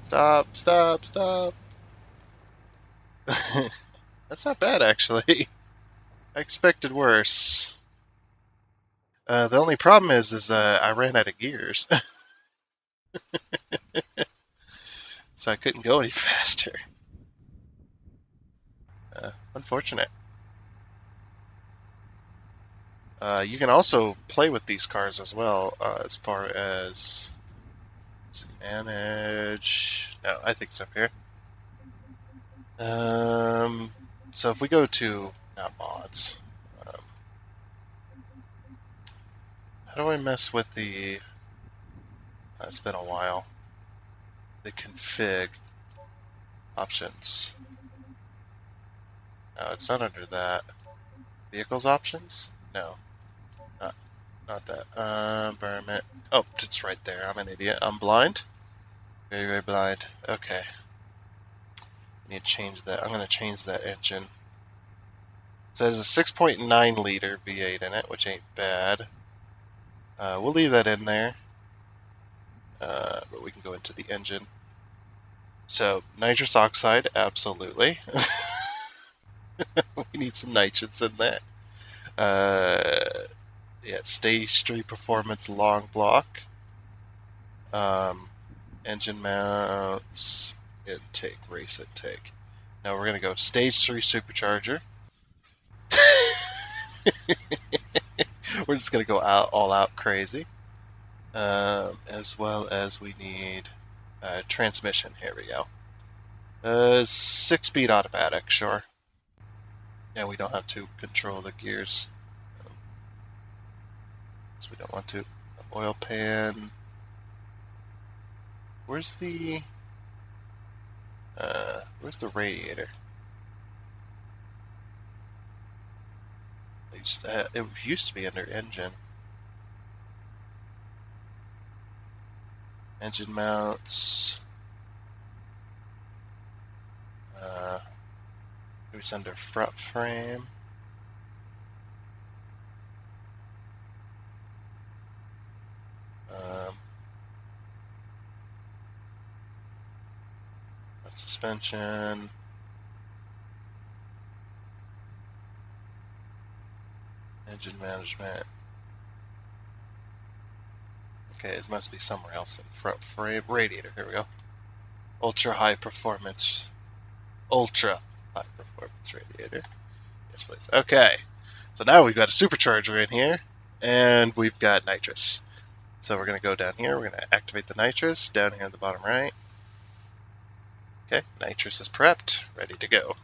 Stop! Stop! Stop! That's not bad, actually. I expected worse. The only problem is I ran out of gears, so I couldn't go any faster. Unfortunate. You can also play with these cars as well, as far as manage. No, I think it's up here. So if we go to not mods, how do I mess with the? It's been a while. The config options. No, it's not under that. Vehicles options? No, not that. Environment. Oh, it's right there. I'm an idiot. I'm blind. Very, very blind. Okay. I need to change that. I'm going to change that engine. So it has a 6.9 liter V8 in it, which ain't bad. We'll leave that in there. But we can go into the engine. So nitrous oxide, absolutely. We need some nitrates in there. Yeah, stage 3 performance long block. Engine mounts, intake, race intake. Now we're gonna go stage 3 supercharger. We're just gonna go all out crazy. As well as we need transmission. Here we go. 6-speed automatic, sure. Yeah, we don't have to control the gears. So we don't want to. Oil pan. Where's the radiator? It used to be under engine. Engine mounts. It was under front frame. Suspension. Engine management. Okay, it must be somewhere else in front frame. Radiator, here we go. Ultra high performance radiator. Yes, please. Okay, so now we've got a supercharger in here, and we've got nitrous. So we're going to go down here, we're going to activate the nitrous, down here at the bottom right. Okay, nitrous is prepped, ready to go.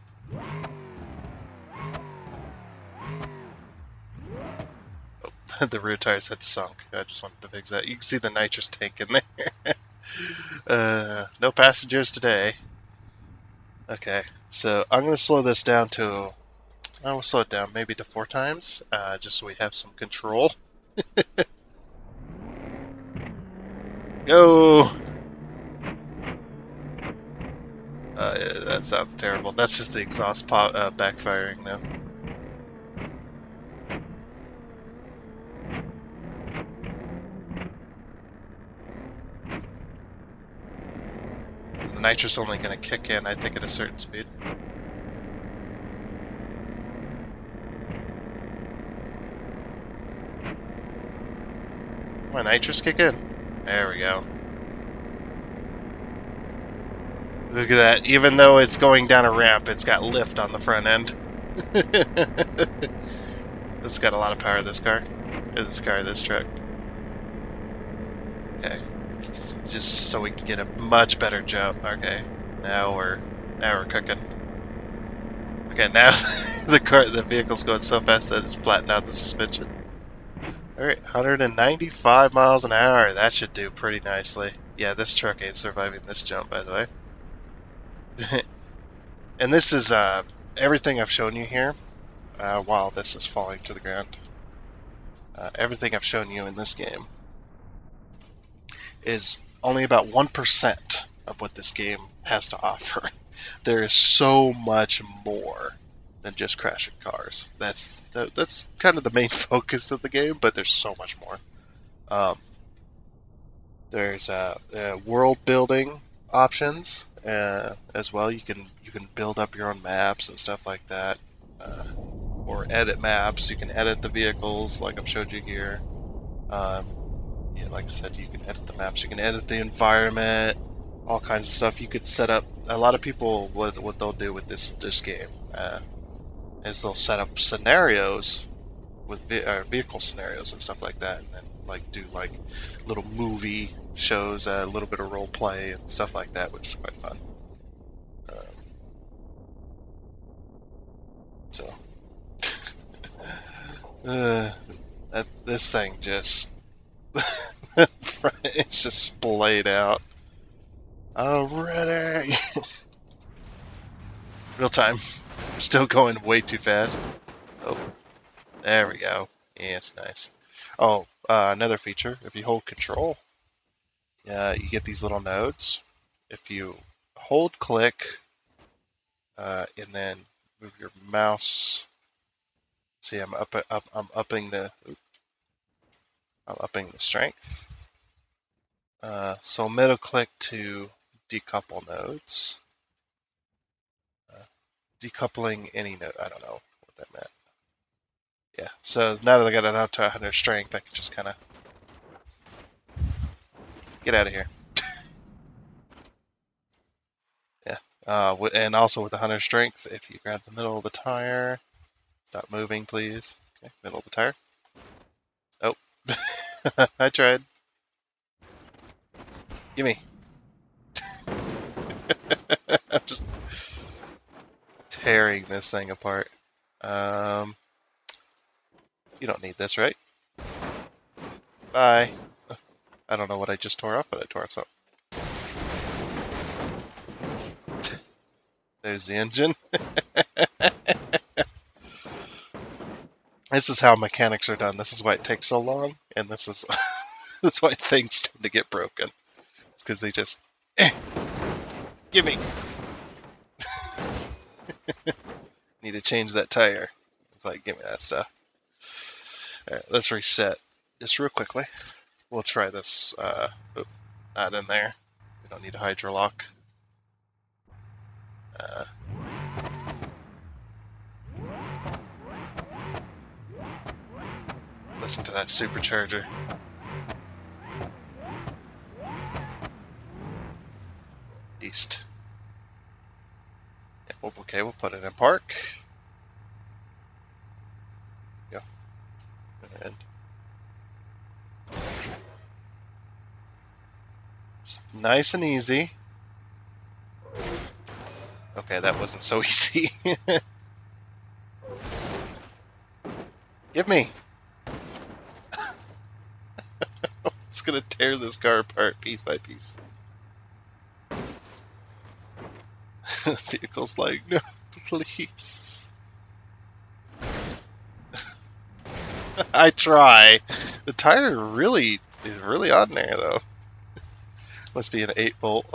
The rear tires had sunk. I just wanted to fix that. You can see the nitrous tank in there. No passengers today. Okay, so I'm going to slow this down to, I will slow it down maybe to 4 times, just so we have some control. Go! Yeah, that sounds terrible. That's just the exhaust backfiring now. The nitrous only going to kick in, I think, at a certain speed. Come on, nitrous kick in. There we go. Look at that. Even though it's going down a ramp, it's got lift on the front end. It's got a lot of power, this car. This truck. Okay. Just so we can get a much better jump. Okay. Now we're cooking. Okay, now the vehicle's going so fast that it's flattened out the suspension. Alright, 195 miles an hour. That should do pretty nicely. Yeah, this truck ain't surviving this jump, by the way. And this is everything I've shown you here while this is falling to the ground. Everything I've shown you in this game is only about 1% of what this game has to offer. There is so much more than just crashing cars. That's kind of the main focus of the game, but there's so much more. There's world building options as well. You can build up your own maps and stuff like that, or edit maps. You can edit the vehicles, like I've showed you here. Yeah, like I said, you can edit the maps. You can edit the environment, all kinds of stuff. You could set up. A lot of people what they'll do with this game is they'll set up scenarios with vehicle scenarios and stuff like that, and then like do like little movie shows, a little bit of role play and stuff like that, which is quite fun. So uh, this thing just it's just splayed out already. Real time. We're still going way too fast. Oh, there we go. Yeah, it's nice. Oh, another feature. If you hold control, you get these little nodes. If you hold click and then move your mouse. See, I'm upping the strength. So middle click to decouple nodes. Decoupling any node. I don't know what that meant. Yeah. So now that I got it up to 100 strength, I can just kind of get out of here. Yeah. And also with the 100 strength, if you grab the middle of the tire, stop moving, please. Okay, middle of the tire. Oh, I tried. Gimme. I'm just tearing this thing apart. You don't need this, right? Bye. I don't know what I just tore up, but I tore up something. There's the engine. This is how mechanics are done. This is why it takes so long, and this is that's why things tend to get broken. It's because they just give me. Need to change that tire. It's like, give me that stuff. All right, let's reset just real quickly. We'll try this. Not in there. We don't need a hydro lock. Listen to that supercharger. East. Yeah, okay, we'll put it in park. Yeah. And nice and easy. Okay, Okay, that wasn't so easy. Give me! It's gonna tear this car apart piece by piece. The vehicle's like, no, please. I try. The tire really is really on there, though. Must be an 8-bolt.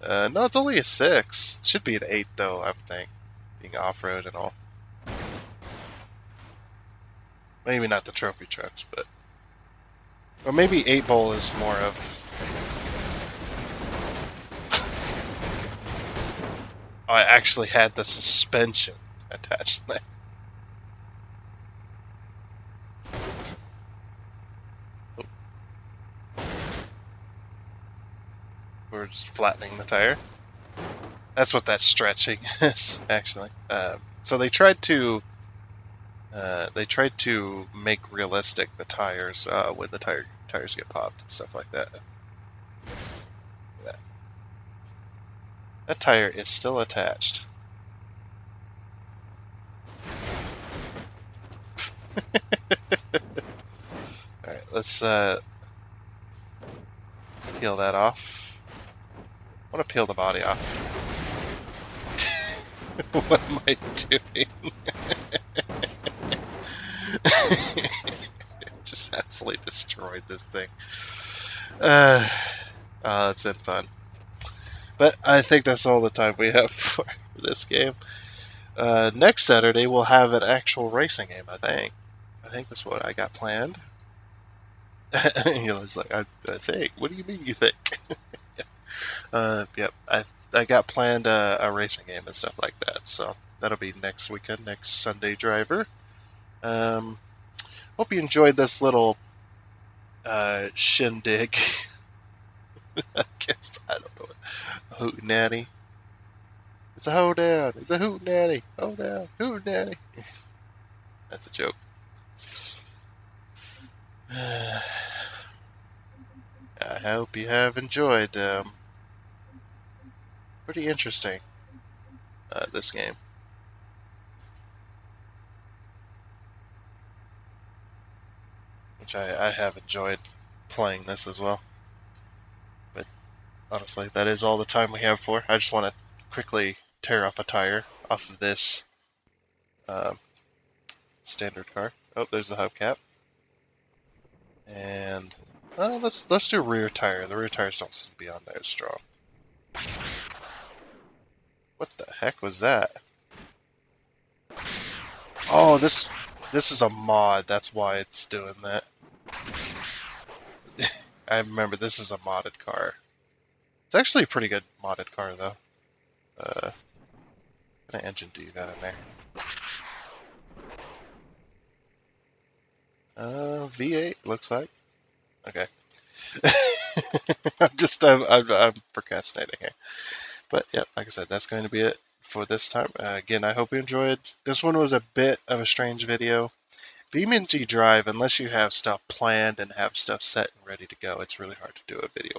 No, it's only a 6. Should be an 8, though, I would think. Being off-road and all. Maybe not the trophy trucks, but... Or maybe 8-bolt is more of... Oh, I actually had the suspension attached there. Oh. We're just flattening the tire. That's what that stretching is, actually. So they tried to make realistic the tires when the tires get popped and stuff like that. That tire is still attached. All right, let's peel that off. I want to peel the body off. What am I doing? Just absolutely destroyed this thing. It's been fun. But I think that's all the time we have for this game. Next Saturday we'll have an actual racing game, I think. I think that's what I got planned. It's like, I think. What do you mean you think? Yep. I got planned a racing game and stuff like that. So that'll be next weekend, next Sunday driver. Hope you enjoyed this little shindig. I guess I don't know. Hootenanny. It's a hoedown. It's a hootenanny. Hoedown. Hootenanny. That's a joke. I hope you have enjoyed. Pretty interesting, this game. Which I have enjoyed playing this as well. But honestly, that is all the time we have for. I just want to quickly tear off a tire off of this standard car. Oh, there's the hubcap. And let's do rear tire. The rear tires don't seem to be on there as strong. What the heck was that? Oh, this is a mod. That's why it's doing that. I remember this is a modded car. It's actually a pretty good modded car, though. What kind of engine do you got in there? V8 looks like. Okay. I'm procrastinating here. But yeah, like I said, that's going to be it for this time. Again, I hope you enjoyed. This one was a bit of a strange video. BeamNG.drive, unless you have stuff planned and have stuff set and ready to go, it's really hard to do a video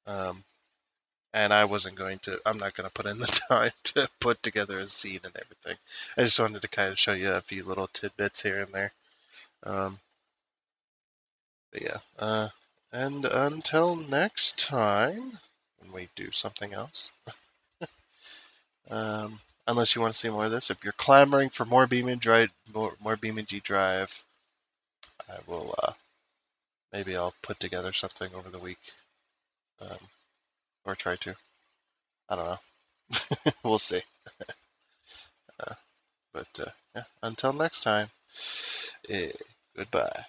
on. And I'm not going to put in the time to put together a scene and everything. I just wanted to kind of show you a few little tidbits here and there. But yeah, and until next time, when we do something else, unless you want to see more of this, if you're clamoring for more BeamNG.drive, more BeamNG.drive, I will, maybe I'll put together something over the week, or try to. I don't know. We'll see. But yeah, until next time, goodbye.